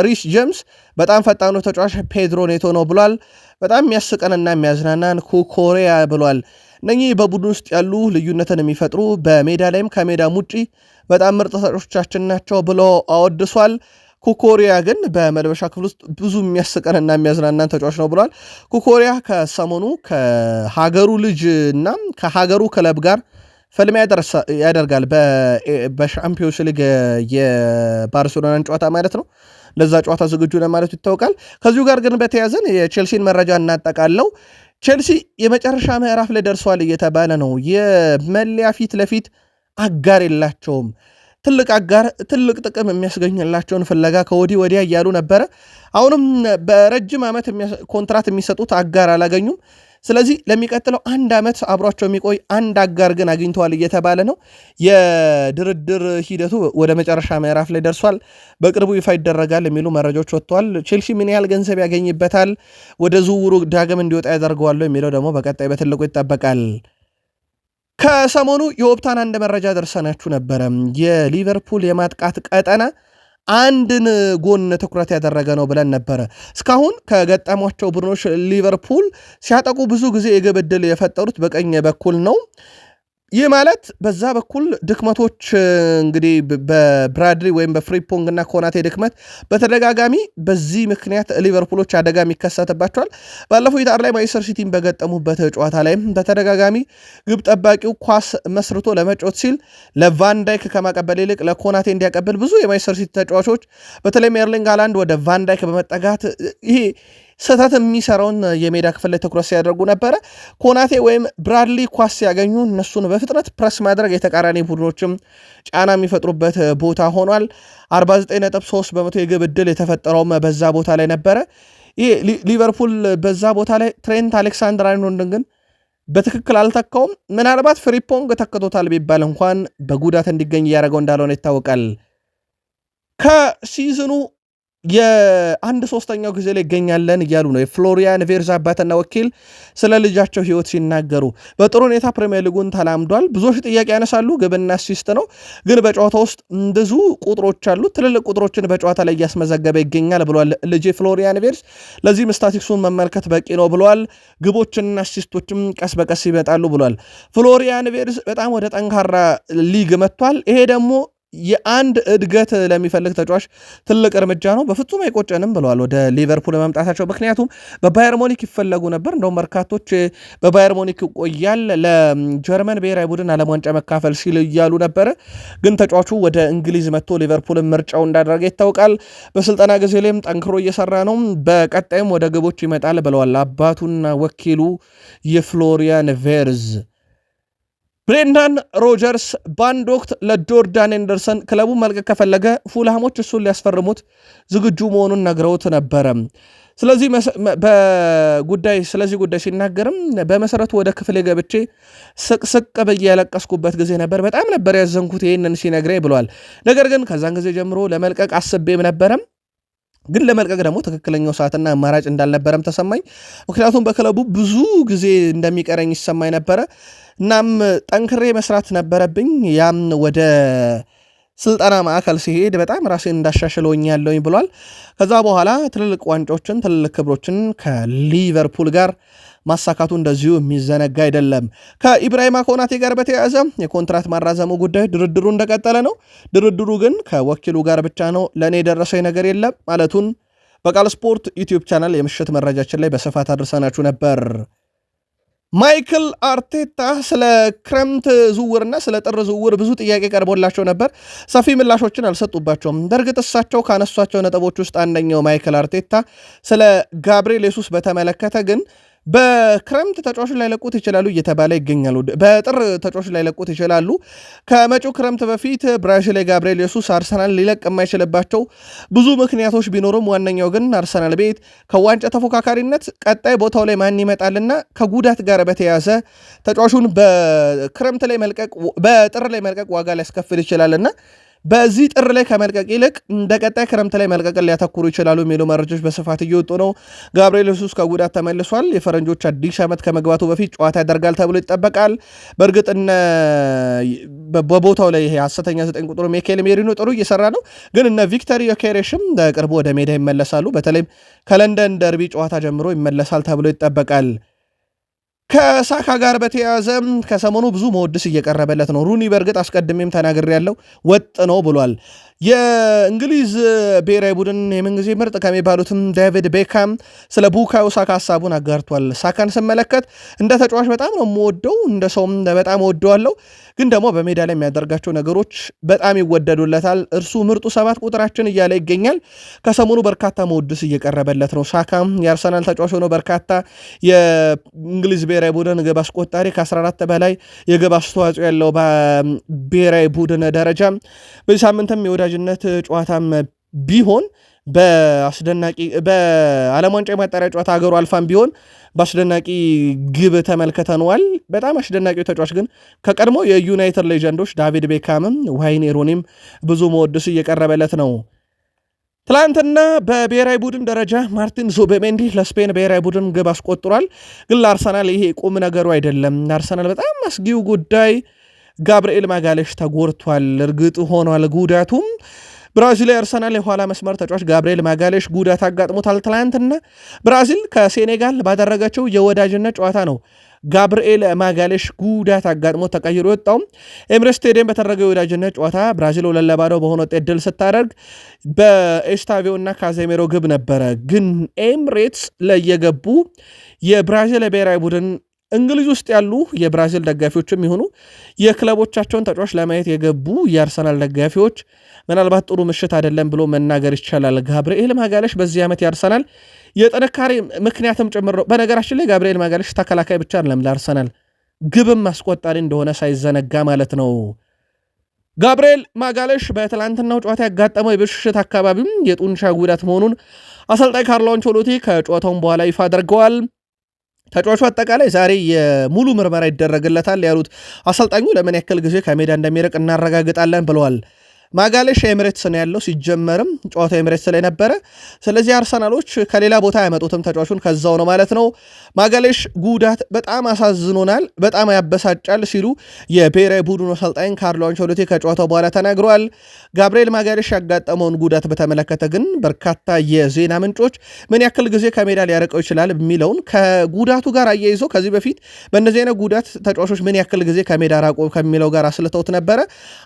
Speaker 1: ሪስ ጄምስ፣ በጣም ፈጣኑ ተጫዋች ፔድሮ ኔቶ ነው ብሏል። በጣም የሚያስቀንና የሚያዝናናን ኩኮሬያ ብሏል። እነኚህ በቡድን ውስጥ ያሉ ልዩነትን የሚፈጥሩ በሜዳ ላይም ከሜዳም ውጪ በጣም ምርጥ ተጫዋቾቻችን ናቸው ብሎ አወድሷል። ኩኮሪያ ግን በመልበሻ ክፍል ውስጥ ብዙ የሚያስቀንና የሚያዝናናን ተጫዋች ነው ብሏል። ኩኮሪያ ከሰሞኑ ከሀገሩ ልጅ እና ከሀገሩ ክለብ ጋር ፍልሚያ ያደርጋል በሻምፒዮንስ ሊግ የባርሴሎናን ጨዋታ ማለት ነው። ለዛ ጨዋታ ዝግጁ ለማለቱ ይታወቃል። ከዚሁ ጋር ግን በተያዘን የቼልሲን መረጃ እናጠቃለው። ቼልሲ የመጨረሻ ምዕራፍ ላይ ደርሷል እየተባለ ነው። የመለያ ፊት ለፊት አጋር የላቸውም። ትልቅ አጋር ትልቅ ጥቅም የሚያስገኝላቸውን ፍለጋ ከወዲህ ወዲያ እያሉ ነበረ። አሁንም በረጅም ዓመት ኮንትራት የሚሰጡት አጋር አላገኙም። ስለዚህ ለሚቀጥለው 1 ዓመት አብሯቸው የሚቆይ አንድ አጋር ግን አግኝተዋል እየተባለ ነው። የድርድር ሂደቱ ወደ መጨረሻ ምዕራፍ ላይ ደርሷል። በቅርቡ ይፋ ይደረጋል የሚሉ መረጃዎች ወጥተዋል። ቼልሲ ምን ያህል ገንዘብ ያገኝበታል፣ ወደ ዝውውሩ ዳግም እንዲወጣ ያደርገዋል የሚለው ደግሞ በቀጣይ በትልቁ ይጠበቃል። ከሰሞኑ የኦፕታን አንድ መረጃ ደርሰናችሁ ነበረ። የሊቨርፑል የማጥቃት ቀጠና አንድን ጎን ትኩረት ያደረገ ነው ብለን ነበረ። እስካሁን ከገጠሟቸው ቡድኖች ሊቨርፑል ሲያጠቁ ብዙ ጊዜ የግብ ዕድል የፈጠሩት በቀኝ በኩል ነው። ይህ ማለት በዛ በኩል ድክመቶች እንግዲህ በብራድሊ ወይም በፍሪፖንግ እና ኮናቴ ድክመት በተደጋጋሚ በዚህ ምክንያት ሊቨርፑሎች አደጋ የሚከሰትባቸዋል። ባለፈው ኢጣር ላይ ማንቸስተር ሲቲን በገጠሙበት ጨዋታ ላይም በተደጋጋሚ ግብ ጠባቂው ኳስ መስርቶ ለመጫወት ሲል ለቫንዳይክ ከማቀበል ይልቅ ለኮናቴ እንዲያቀብል ብዙ የማንቸስተር ሲቲ ተጫዋቾች በተለይም ኤርሊንግ ሃላንድ ወደ ቫንዳይክ በመጠጋት ይሄ ስህተት የሚሰራውን የሜዳ ክፍል ላይ ትኩረት ሲያደርጉ ነበረ። ኮናቴ ወይም ብራድሊ ኳስ ሲያገኙ እነሱን በፍጥነት ፕረስ ማድረግ የተቃራኒ ቡድኖችም ጫና የሚፈጥሩበት ቦታ ሆኗል። 49.3% የግብ ዕድል የተፈጠረውም በዛ ቦታ ላይ ነበረ። ይህ ሊቨርፑል በዛ ቦታ ላይ ትሬንት አሌክሳንደር-አርኖልድን ግን በትክክል አልተካውም። ምናልባት ፍሪፖንግ ተክቶታል ቢባል እንኳን በጉዳት እንዲገኝ እያደረገው እንዳልሆነ ይታወቃል። ከሲዝኑ የ1/3 ጊዜ ላይ ይገኛለን እያሉ ነው የፍሎሪያን ቬርዝ አባትና ወኪል ስለ ልጃቸው ህይወት ሲናገሩ። በጥሩ ሁኔታ ፕሪሚየር ሊጉን ተላምዷል። ብዙዎች ጥያቄ ያነሳሉ። ግብና አሲስት ነው፣ ግን በጨዋታ ውስጥ ብዙ ቁጥሮች አሉ። ትልልቅ ቁጥሮችን በጨዋታ ላይ እያስመዘገበ ይገኛል ብሏል ልጄ ፍሎሪያን ቬርዝ። ለዚህም ስታቲክሱን መመልከት በቂ ነው ብሏል። ግቦችና አሲስቶችም ቀስ በቀስ ይመጣሉ ብሏል። ፍሎሪያን ቬርዝ በጣም ወደ ጠንካራ ሊግ መጥቷል። ይሄ ደግሞ የአንድ እድገት ለሚፈልግ ተጫዋች ትልቅ እርምጃ ነው። በፍጹም አይቆጨንም ብለዋል ወደ ሊቨርፑል መምጣታቸው። ምክንያቱም በባየር ሞኒክ ይፈለጉ ነበር። እንደውም በርካቶች በባየር ሞኒክ ይቆያል ለጀርመን ብሔራዊ ቡድን ዓለም ዋንጫ መካፈል ሲል እያሉ ነበረ። ግን ተጫዋቹ ወደ እንግሊዝ መጥቶ ሊቨርፑልን ምርጫው እንዳደረገ ይታወቃል። በስልጠና ጊዜ ላይም ጠንክሮ እየሰራ ነው። በቀጣይም ወደ ግቦች ይመጣል ብለዋል አባቱና ወኪሉ የፍሎሪያን ቬርዝ። ብሬንዳን ሮጀርስ በአንድ ወቅት ለጆርዳን ኤንደርሰን ክለቡ መልቀቅ ከፈለገ ፉልሃሞች እሱን ሊያስፈርሙት ዝግጁ መሆኑን ነግረውት ነበረ። ስለዚህ ጉዳይ ሲናገርም በመሰረቱ ወደ ክፍሌ ገብቼ ስቅስቅ ብዬ ያለቀስኩበት ጊዜ ነበር። በጣም ነበር ያዘንኩት ይህንን ሲነግረኝ ብለዋል። ነገር ግን ከዛን ጊዜ ጀምሮ ለመልቀቅ አስቤም ነበረም፣ ግን ለመልቀቅ ደግሞ ትክክለኛው ሰዓትና አማራጭ እንዳልነበረም ተሰማኝ። ምክንያቱም በክለቡ ብዙ ጊዜ እንደሚቀረኝ ይሰማኝ ነበረ። እናም ጠንክሬ መስራት ነበረብኝ። ያም ወደ ስልጠና ማዕከል ሲሄድ በጣም ራሴን እንዳሻሽለውኝ ያለውኝ ብሏል። ከዛ በኋላ ትልልቅ ዋንጫዎችን ትልልቅ ክብሮችን ከሊቨርፑል ጋር ማሳካቱ እንደዚሁ የሚዘነጋ አይደለም። ከኢብራሂማ ኮናቴ ጋር በተያያዘ የኮንትራት ማራዘሙ ጉዳይ ድርድሩ እንደቀጠለ ነው። ድርድሩ ግን ከወኪሉ ጋር ብቻ ነው፣ ለእኔ የደረሰኝ ነገር የለም ማለቱን በቃል ስፖርት ዩቲዩብ ቻናል የምሽት መረጃችን ላይ በስፋት አድርሰናችሁ ነበር። ማይክል አርቴታ ስለ ክረምት ዝውውርና ስለ ጥር ዝውውር ብዙ ጥያቄ ቀርቦላቸው ነበር። ሰፊ ምላሾችን አልሰጡባቸውም። በእርግጥ እሳቸው ካነሷቸው ነጥቦች ውስጥ አንደኛው ማይክል አርቴታ ስለ ጋብርኤል ሱስ በተመለከተ ግን በክረምት ተጫዋቾች ላይ ለቁት ይችላሉ እየተባለ ይገኛሉ። በጥር ተጫዋቾች ላይ ለቁት ይችላሉ። ከመጪው ክረምት በፊት ብራዚል ጋብርኤል ሱስ አርሰናል ሊለቅ የማይችልባቸው ብዙ ምክንያቶች ቢኖሩም ዋነኛው ግን አርሰናል ቤት ከዋንጫ ተፎካካሪነት ቀጣይ ቦታው ላይ ማን ይመጣልና ከጉዳት ጋር በተያያዘ ተጫዋቹን በክረምት ላይ መልቀቅ በጥር ላይ መልቀቅ ዋጋ ሊያስከፍል ይችላልና በዚህ ጥር ላይ ከመልቀቅ ይልቅ እንደ ቀጣይ ክረምት ላይ መልቀቅን ሊያተኩሩ ይችላሉ የሚሉ መረጃዎች በስፋት እየወጡ ነው። ጋብርኤል ሱስ ከጉዳት ተመልሷል። የፈረንጆች አዲስ ዓመት ከመግባቱ በፊት ጨዋታ ያደርጋል ተብሎ ይጠበቃል። በእርግጥ በቦታው ላይ ይሄ ሐሰተኛ 9 ቁጥሩ ሚካኤል ሜሪኖ ጥሩ እየሰራ ነው። ግን እነ ቪክተር ዮኬሬሽም በቅርቡ ወደ ሜዳ ይመለሳሉ። በተለይም ከለንደን ደርቢ ጨዋታ ጀምሮ ይመለሳል ተብሎ ይጠበቃል። ከሳካ ጋር በተያያዘ ከሰሞኑ ብዙ መወድስ እየቀረበለት ነው። ሩኒ በእርግጥ አስቀድሜም ተናግሬ ያለው ወጥ ነው ብሏል። የእንግሊዝ ብሔራዊ ቡድን የምንጊዜ ምርጥ ከሚባሉትም ዴቪድ ቤካም ስለ ቡካዮ ሳካ ሀሳቡን አጋርቷል። ሳካን ስመለከት እንደ ተጫዋች በጣም ነው የምወደው፣ እንደ ሰውም በጣም ወደዋለሁ። ግን ደግሞ በሜዳ ላይ የሚያደርጋቸው ነገሮች በጣም ይወደዱለታል። እርሱ ምርጡ 7 ቁጥራችን እያለ ይገኛል። ከሰሞኑ በርካታ መወድስ እየቀረበለት ነው። ሳካም የአርሰናል ተጫዋች ሆኖ በርካታ የእንግሊዝ ብሔራዊ ቡድን ግብ አስቆጣሪ ከ14 በላይ የግብ አስተዋጽኦ ያለው በብሔራዊ ቡድን ደረጃ በዚህ ሳምንትም የወዳጅነት ጨዋታም ቢሆን በአስደናቂ በዓለም ዋንጫ የማጣሪያ ጨዋታ ሀገሩ አልፋም ቢሆን በአስደናቂ ግብ ተመልክተነዋል። በጣም አስደናቂው ተጫዋች ግን ከቀድሞ የዩናይትድ ሌጀንዶች ዳቪድ ቤካምም ዋይኔ ሮኒም ብዙ መወድስ እየቀረበለት ነው። ትላንትና በብሔራዊ ቡድን ደረጃ ማርቲን ዙቤሜንዲ ለስፔን ብሔራዊ ቡድን ግብ አስቆጥሯል። ግን ለአርሰናል ይሄ ቁም ነገሩ አይደለም። አርሰናል በጣም አስጊው ጉዳይ ጋብርኤል ማጋሌሽ ተጎድቷል። እርግጥ ሆኗል ጉዳቱም ብራዚላዊ አርሰናል የኋላ መስመር ተጫዋች ጋብርኤል ማጋሌሽ ጉዳት አጋጥሞታል። ትላንትና ብራዚል ከሴኔጋል ባደረገችው የወዳጅነት ጨዋታ ነው ጋብርኤል ማጋሌሽ ጉዳት አጋጥሞ ተቀይሮ የወጣውም። ኤምሬትስ ስቴዲየም በተደረገው የወዳጅነት ጨዋታ ብራዚል 2-0 በሆነ ውጤት ድል ስታደርግ በኤስታቪዮ እና ካዜሜሮ ግብ ነበረ። ግን ኤምሬትስ ለየገቡ የብራዚል ብሔራዊ ቡድን እንግሊዝ ውስጥ ያሉ የብራዚል ደጋፊዎችም ይሆኑ የክለቦቻቸውን ተጫዋች ለማየት የገቡ የአርሰናል ደጋፊዎች ምናልባት ጥሩ ምሽት አይደለም ብሎ መናገር ይቻላል። ጋብርኤል ማጋሌሽ በዚህ ዓመት የአርሰናል የጥንካሬ ምክንያትም ጭምር ነው። በነገራችን ላይ ጋብርኤል ማጋሌሽ ተከላካይ ብቻ አይደለም፣ ለአርሰናል ግብም አስቆጣሪ እንደሆነ ሳይዘነጋ ማለት ነው። ጋብርኤል ማጋሌሽ በትላንትናው ጨዋታ ያጋጠመው የብሽሽት አካባቢም የጡንቻ ጉዳት መሆኑን አሰልጣኝ ካርሎ አንቸሎቲ ከጨዋታውን በኋላ ይፋ አድርገዋል። ተጫዋቹ አጠቃላይ ዛሬ የሙሉ ምርመራ ይደረግለታል ያሉት አሰልጣኙ ለምን ያክል ጊዜ ከሜዳ እንደሚርቅ እናረጋግጣለን ብለዋል። ማጋሌሽ ኤምሬትስ ነው ያለው። ሲጀመርም ጨዋታው ኤምሬትስ ላይ ነበረ። ስለዚህ አርሰናሎች ከሌላ ቦታ ያመጡትም ተጫዋቹን ከዛው ነው ማለት ነው። ማጋሌሽ ጉዳት በጣም አሳዝኖናል፣ በጣም ያበሳጫል ሲሉ የብሔራዊ ቡድኑ አሰልጣኝ ካርሎ አንቸሎቲ ከጨዋታው በኋላ ተናግረዋል። ጋብርኤል ማጋሌሽ ያጋጠመውን ጉዳት በተመለከተ ግን በርካታ የዜና ምንጮች ምን ያክል ጊዜ ከሜዳ ሊያርቀው ይችላል የሚለውን ከጉዳቱ ጋር አያይዞ ከዚህ በፊት በእነዚህ አይነት ጉዳት ተጫዋቾች ምን ያክል ጊዜ ከሜዳ ራቆ ከሚለው ጋር አስልተውት ነበረ።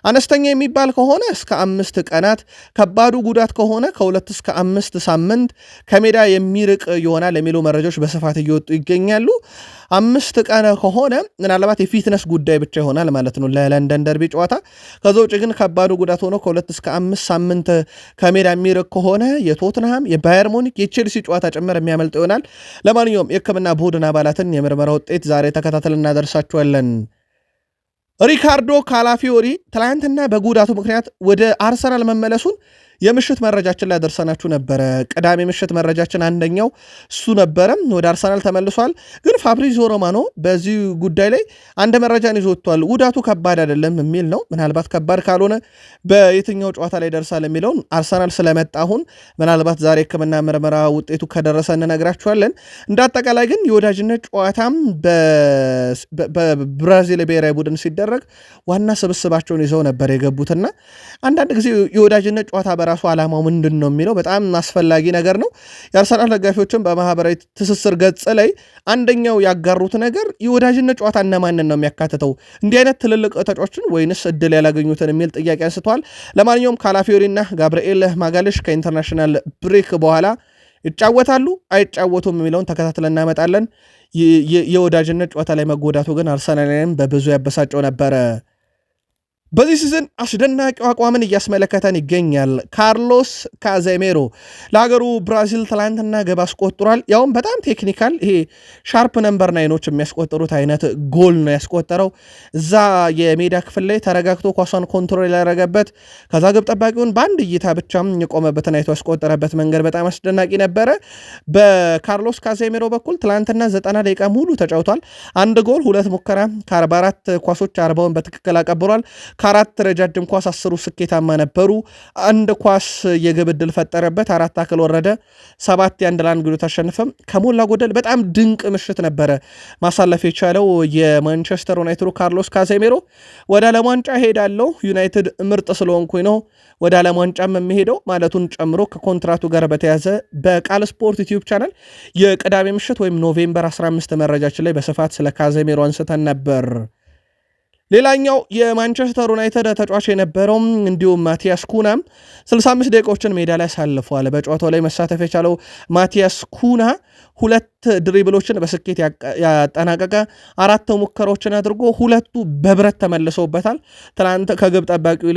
Speaker 1: አነስተኛ የሚባል ከሆነ እስከ 5 ቀናት፣ ከባዱ ጉዳት ከሆነ ከ2 እስከ 5 ሳምንት ከሜዳ የሚርቅ ይሆናል የሚሉ መረጃዎች በስፋት እየወጡ ይገኛሉ። 5 ቀን ከሆነ ምናልባት የፊትነስ ጉዳይ ብቻ ይሆናል ማለት ነው ለለንደን ደርቢ ጨዋታ። ከዛ ውጭ ግን ከባዱ ጉዳት ሆኖ ከ2 እስከ 5 ሳምንት ከሜዳ የሚርቅ ከሆነ የቶትንሃም፣ የባየር ሙኒክ፣ የቼልሲ ጨዋታ ጭምር የሚያመልጥ ይሆናል። ለማንኛውም የሕክምና ቡድን አባላትን የምርመራ ውጤት ዛሬ ተከታተል እናደርሳችኋለን። ሪካርዶ ካላፊዮሪ ትላንትና በጉዳቱ ምክንያት ወደ አርሰናል መመለሱን የምሽት መረጃችን ላይ ደርሰናችሁ ነበረ። ቅዳሜ ምሽት መረጃችን አንደኛው እሱ ነበረ። ወደ አርሰናል ተመልሷል። ግን ፋብሪዚዮ ሮማኖ በዚህ ጉዳይ ላይ አንድ መረጃን ይዞ ወጥቷል። ጉዳቱ ከባድ አይደለም የሚል ነው። ምናልባት ከባድ ካልሆነ በየትኛው ጨዋታ ላይ ደርሳል የሚለውን አርሰናል ስለመጣ አሁን ምናልባት ዛሬ ሕክምና ምርመራ ውጤቱ ከደረሰ እንነግራችኋለን። እንደ አጠቃላይ ግን የወዳጅነት ጨዋታም በብራዚል ብሔራዊ ቡድን ሲደረግ ዋና ስብስባቸውን ይዘው ነበር የገቡትና አንዳንድ ጊዜ የወዳጅነት ጨዋታ ራሱ ዓላማው ምንድን ነው የሚለው በጣም አስፈላጊ ነገር ነው። የአርሰናል ደጋፊዎችን በማህበራዊ ትስስር ገጽ ላይ አንደኛው ያጋሩት ነገር የወዳጅነት ጨዋታ እነማንን ነው የሚያካትተው፣ እንዲህ አይነት ትልልቅ ተጫዋቾችን ወይንስ እድል ያላገኙትን የሚል ጥያቄ አንስተዋል። ለማንኛውም ካላፊዮሪና ጋብርኤል ማጋሌሽ ከኢንተርናሽናል ብሬክ በኋላ ይጫወታሉ አይጫወቱም የሚለውን ተከታትለን እናመጣለን። የወዳጅነት ጨዋታ ላይ መጎዳቱ ግን አርሰናልን በብዙ ያበሳጨው ነበረ። በዚህ ሲዝን አስደናቂ አቋምን እያስመለከተን ይገኛል። ካርሎስ ካዜሜሮ ለሀገሩ ብራዚል ትላንትና ግብ አስቆጥሯል። ያውም በጣም ቴክኒካል ይሄ ሻርፕ ነምበር ናይኖች የሚያስቆጥሩት አይነት ጎል ነው ያስቆጠረው። እዛ የሜዳ ክፍል ላይ ተረጋግቶ ኳሷን ኮንትሮል ያደረገበት ከዛ ግብ ጠባቂውን በአንድ እይታ ብቻ የቆመበትን አይቶ ያስቆጠረበት መንገድ በጣም አስደናቂ ነበረ። በካርሎስ ካዜሜሮ በኩል ትላንትና 90 ደቂቃ ሙሉ ተጫውቷል። አንድ ጎል፣ 2 ሙከራ ከ44 ኳሶች 40ውን በትክክል አቀብሏል። ከ4 ረጃጅም ኳስ 10ሩ ስኬታማ ነበሩ። አንድ ኳስ የግብ ዕድል ፈጠረበት፣ 4 ታክል ወረደ፣ 7 የ1 ለ1 ግብ ተሸነፈም። ከሞላ ጎደል በጣም ድንቅ ምሽት ነበረ ማሳለፍ የቻለው የማንቸስተር ዩናይትዱ ካርሎስ ካዜሜሮ። ወደ ዓለም ዋንጫ ሄዳለሁ፣ ዩናይትድ ምርጥ ስለሆንኩኝ ነው ወደ ዓለም ዋንጫም የሚሄደው ማለቱን ጨምሮ ከኮንትራቱ ጋር በተያዘ በቃል ስፖርት ዩቲዩብ ቻናል የቅዳሜ ምሽት ወይም ኖቬምበር 15 መረጃችን ላይ በስፋት ስለ ካዜሜሮ አንስተን ነበር። ሌላኛው የማንቸስተር ዩናይትድ ተጫዋች የነበረው እንዲሁም ማቲያስ ኩና 65 ደቂቃዎችን ሜዳ ላይ አሳልፏል። በጨዋታው ላይ መሳተፍ የቻለው ማቲያስ ኩና 2 ድሪብሎችን በስኬት ያጠናቀቀ፣ 4 ሙከራዎችን አድርጎ 2ቱ በብረት ተመልሰውበታል። ትናንት ከግብ ጠባቂው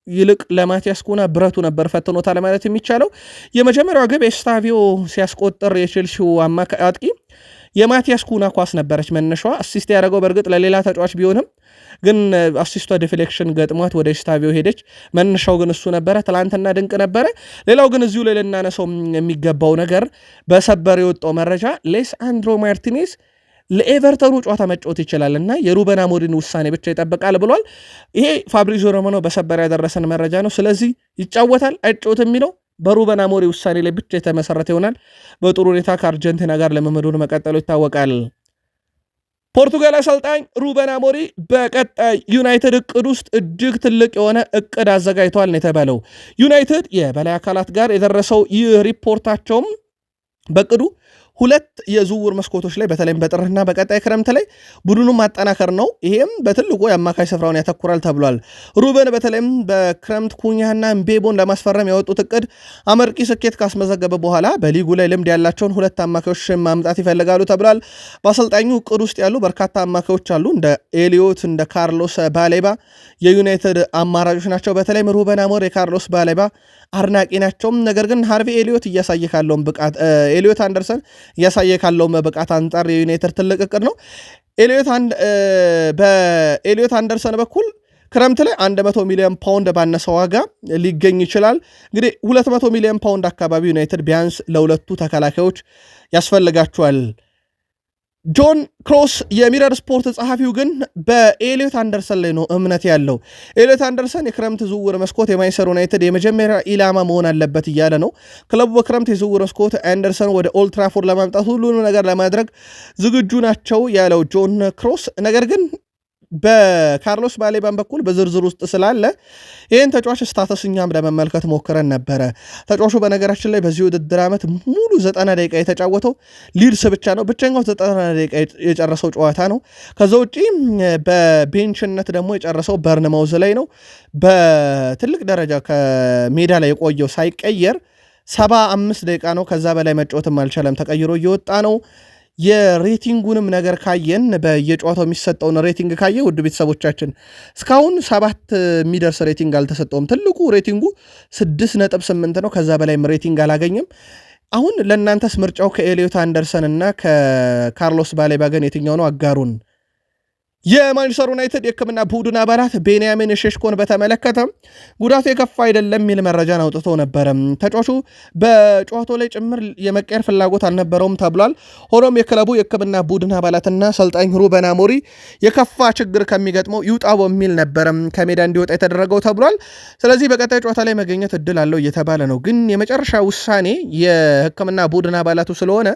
Speaker 1: ይልቅ ለማቲያስ ኩና ብረቱ ነበር ፈትኖታል ማለት የሚቻለው። የመጀመሪያው ግብ ኤስታቪዮ ሲያስቆጥር የቼልሲው አጥቂ የማቲያስ ኩና ኳስ ነበረች መነሻዋ። አሲስት ያደረገው በእርግጥ ለሌላ ተጫዋች ቢሆንም ግን አሲስቷ ዲፍሌክሽን ገጥሟት ወደ ኤስታቪዮ ሄደች። መነሻው ግን እሱ ነበረ። ትላንትና ድንቅ ነበረ። ሌላው ግን እዚሁ ላይ ልናነሳው የሚገባው ነገር በሰበር የወጣው መረጃ ሌሳንድሮ ማርቲኔዝ ለኤቨርተኑ ጨዋታ መጫወት ይችላል እና የሩበን አሞሪም ውሳኔ ብቻ ይጠብቃል ብሏል። ይሄ ፋብሪዚዮ ሮማኖ በሰበር ያደረሰን መረጃ ነው። ስለዚህ ይጫወታል አይጫወትም የሚለው በሩበን አሞሪም ውሳኔ ላይ ብቻ የተመሰረተ ይሆናል። በጥሩ ሁኔታ ከአርጀንቲና ጋር ለመመዱን መቀጠሉ ይታወቃል። ፖርቱጋል አሰልጣኝ ሩበን አሞሪም በቀጣይ ዩናይትድ እቅድ ውስጥ እጅግ ትልቅ የሆነ እቅድ አዘጋጅቷል ነው የተባለው። ዩናይትድ የበላይ አካላት ጋር የደረሰው ይህ ሪፖርታቸውም በቅዱ 2 የዝውውር መስኮቶች ላይ በተለይም በጥርና በቀጣይ ክረምት ላይ ቡድኑን ማጠናከር ነው። ይሄም በትልቁ የአማካይ ስፍራውን ያተኩራል ተብሏል። ሩበን በተለይም በክረምት ኩኛና ምቤሞን ለማስፈረም ያወጡት እቅድ አመርቂ ስኬት ካስመዘገበ በኋላ በሊጉ ላይ ልምድ ያላቸውን 2 አማካዮች ማምጣት ይፈልጋሉ ተብሏል። በአሰልጣኙ እቅድ ውስጥ ያሉ በርካታ አማካዮች አሉ። እንደ ኤሊዮት፣ እንደ ካርሎስ ባሌባ የዩናይትድ አማራጮች ናቸው። በተለይም ሩበን አሞሪም የካርሎስ ባሌባ አድናቂ ናቸው። ነገር ግን ሃርቪ ኤሊዮት እያሳየ ካለውን ብቃት ኤሊዮት አንደርሰን እያሳየ ካለው ብቃት አንጻር የዩናይትድ ትልቅ እቅድ ነው። በኤሊዮት አንደርሰን በኩል ክረምት ላይ 100 ሚሊዮን ፓውንድ ባነሰ ዋጋ ሊገኝ ይችላል። እንግዲህ 200 ሚሊዮን ፓውንድ አካባቢ ዩናይትድ ቢያንስ ለሁለቱ ተከላካዮች ያስፈልጋቸዋል። ጆን ክሮስ የሚረር ስፖርት ጸሐፊው ግን በኤሊዮት አንደርሰን ላይ ነው እምነት ያለው። ኤሊዮት አንደርሰን የክረምት ዝውውር መስኮት የማንቸስተር ዩናይትድ የመጀመሪያ ኢላማ መሆን አለበት እያለ ነው። ክለቡ በክረምት የዝውውር መስኮት አንደርሰን ወደ ኦልድ ትራፎርድ ለማምጣት ሁሉንም ነገር ለማድረግ ዝግጁ ናቸው ያለው ጆን ክሮስ፣ ነገር ግን በካርሎስ ባሌባን በኩል በዝርዝር ውስጥ ስላለ ይህን ተጫዋች ስታተስ እኛም ለመመልከት ሞክረን ነበረ። ተጫዋቹ በነገራችን ላይ በዚህ ውድድር ዓመት ሙሉ 90 ደቂቃ የተጫወተው ሊድስ ብቻ ነው። ብቸኛው 90 ደቂቃ የጨረሰው ጨዋታ ነው። ከዛ ውጪ በቤንችነት ደግሞ የጨረሰው በርንማውዝ ላይ ነው። በትልቅ ደረጃ ከሜዳ ላይ የቆየው ሳይቀየር 75 ደቂቃ ነው። ከዛ በላይ መጫወትም አልቻለም። ተቀይሮ እየወጣ ነው። የሬቲንጉንም ነገር ካየን በየጨዋታው የሚሰጠውን ሬቲንግ ካየ ውድ ቤተሰቦቻችን እስካሁን 7 የሚደርስ ሬቲንግ አልተሰጠውም። ትልቁ ሬቲንጉ 6.8 ነው። ከዛ በላይም ሬቲንግ አላገኘም። አሁን ለእናንተስ ምርጫው ከኤሊዮት አንደርሰን እና ከካርሎስ ባሌባ ግን የትኛው ነው? አጋሩን። የማንቸስተር ዩናይትድ የሕክምና ቡድን አባላት ቤንያሚን ሼሽኮን በተመለከተ ጉዳቱ የከፋ አይደለም የሚል መረጃን አውጥተው ነበረ። ተጫዋቹ በጨዋታው ላይ ጭምር የመቀየር ፍላጎት አልነበረውም ተብሏል። ሆኖም የክለቡ የሕክምና ቡድን አባላትና አሰልጣኝ ሩበን አሞሪም የከፋ ችግር ከሚገጥመው ይውጣ በሚል ነበረ ከሜዳ እንዲወጣ የተደረገው ተብሏል። ስለዚህ በቀጣይ ጨዋታ ላይ መገኘት እድል አለው እየተባለ ነው። ግን የመጨረሻ ውሳኔ የሕክምና ቡድን አባላቱ ስለሆነ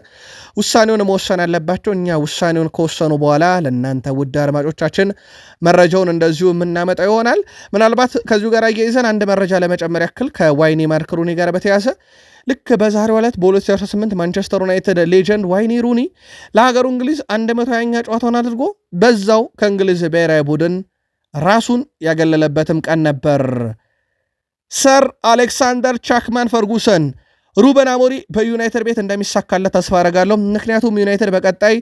Speaker 1: ውሳኔውን መወሰን አለባቸው። እኛ ውሳኔውን ከወሰኑ በኋላ ለእናንተ ውድ አድማጮቻችን መረጃውን እንደዚሁ የምናመጣ ይሆናል። ምናልባት ከዚሁ ጋር አያይዘን አንድ መረጃ ለመጨመር ያክል ከዋይኒ ማርክ ሩኒ ጋር በተያዘ ልክ በዛሬው ዕለት በ2018 ማንቸስተር ዩናይትድ ሌጀንድ ዋይኒ ሩኒ ለሀገሩ እንግሊዝ 120ኛ ጨዋታውን አድርጎ በዛው ከእንግሊዝ ብሔራዊ ቡድን ራሱን ያገለለበትም ቀን ነበር። ሰር አሌክሳንደር ቻክማን ፈርጉሰን ሩበን አሞሪም በዩናይትድ ቤት እንደሚሳካለት ተስፋ አደርጋለሁ። ምክንያቱም ዩናይትድ በቀጣይ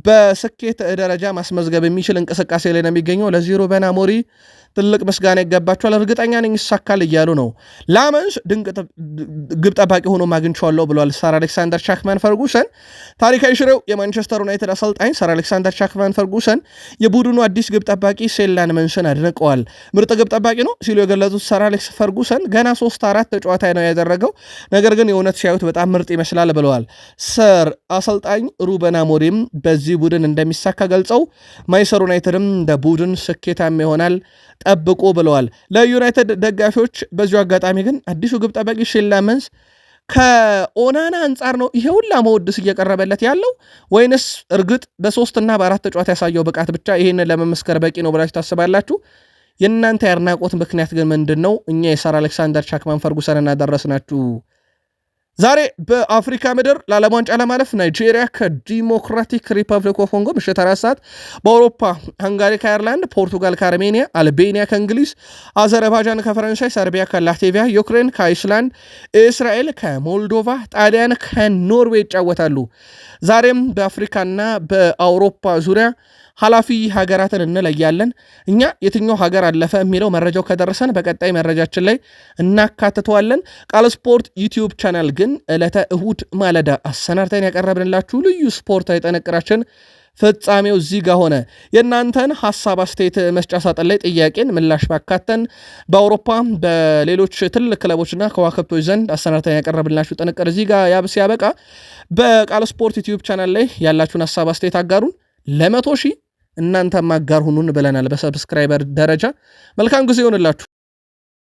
Speaker 1: በስኬት ደረጃ ማስመዝገብ የሚችል እንቅስቃሴ ላይ ነው የሚገኘው። ለዚህ ሩበን አሞሪም ትልቅ ምስጋና ይገባቸዋል። እርግጠኛ ነኝ ይሳካል እያሉ ነው። ላመንስ ድንቅ ግብ ጠባቂ ሆኖ አግኝቼዋለሁ ብሏል ሰር አሌክሳንደር ቻክማን ፈርጉሰን። ታሪካዊ ሽሬው የማንቸስተር ዩናይትድ አሰልጣኝ ሰር አሌክሳንደር ቻክማን ፈርጉሰን የቡድኑ አዲስ ግብ ጠባቂ ሴን ላመንስን አድንቀዋል። ምርጥ ግብ ጠባቂ ነው ሲሉ የገለጹት ሰር አሌክስ ፈርጉሰን ገና 3-4 ጨዋታ ነው ያደረገው፣ ነገር ግን የእውነት ሲያዩት በጣም ምርጥ ይመስላል ብለዋል። ሰር አሰልጣኝ ሩበን አሞሪም በዚህ ቡድን እንደሚሳካ ገልጸው ማንቸስተር ዩናይትድም እንደ ቡድን ስኬታማ ይሆናል ጠብቁ ብለዋል። ለዩናይትድ ደጋፊዎች በዚሁ አጋጣሚ ግን አዲሱ ግብ ጠባቂ ሴን ላመንስ ከኦናና አንጻር ነው ይሄ ሁላ መወድስ እየቀረበለት ያለው ወይንስ እርግጥ በ3 እና በ4 ጨዋታ ያሳየው ብቃት ብቻ ይሄንን ለመመስከር በቂ ነው ብላችሁ ታስባላችሁ? የእናንተ የአድናቆት ምክንያት ግን ምንድን ነው? እኛ የሰር አሌክሳንደር ቻክማን ፈርጉሰን እናደረስናችሁ። ዛሬ በአፍሪካ ምድር ለዓለም ዋንጫ ለማለፍ ናይጄሪያ ከዲሞክራቲክ ሪፐብሊክ ኦፍ ኮንጎ ምሽት 4 ሰዓት፣ በአውሮፓ ሃንጋሪ ከአየርላንድ፣ ፖርቱጋል ከአርሜኒያ፣ አልቤኒያ ከእንግሊዝ፣ አዘርባይጃን ከፈረንሳይ፣ ሰርቢያ ከላትቪያ፣ ዩክሬን ከአይስላንድ፣ እስራኤል ከሞልዶቫ፣ ጣሊያን ከኖርዌይ ይጫወታሉ። ዛሬም በአፍሪካና በአውሮፓ ዙሪያ ኃላፊ ሀገራትን እንለያለን። እኛ የትኛው ሀገር አለፈ የሚለው መረጃው ከደረሰን በቀጣይ መረጃችን ላይ እናካትተዋለን። ቃል ስፖርት ዩቲዩብ ቻናል ግን ዕለተ እሁድ ማለዳ አሰናርተን ያቀረብንላችሁ ልዩ ስፖርታዊ ጥንቅራችን ፍጻሜው እዚህ ጋር ሆነ። የእናንተን ሀሳብ አስተያየት መስጫ ሳጥን ላይ ጥያቄን ምላሽ ባካተን በአውሮፓ በሌሎች ትልቅ ክለቦችና ከዋክብቶች ዘንድ አሰናርተን ያቀረብንላችሁ ጥንቅር እዚህ ጋር ሲያበቃ በቃል ስፖርት ዩቲዩብ ቻናል ላይ ያላችሁን ሀሳብ አስተያየት አጋሩን። 100,000 እናንተ ማጋር ሁኑን ብለናል። በሰብስክራይበር ደረጃ መልካም ጊዜ ይሆንላችሁ።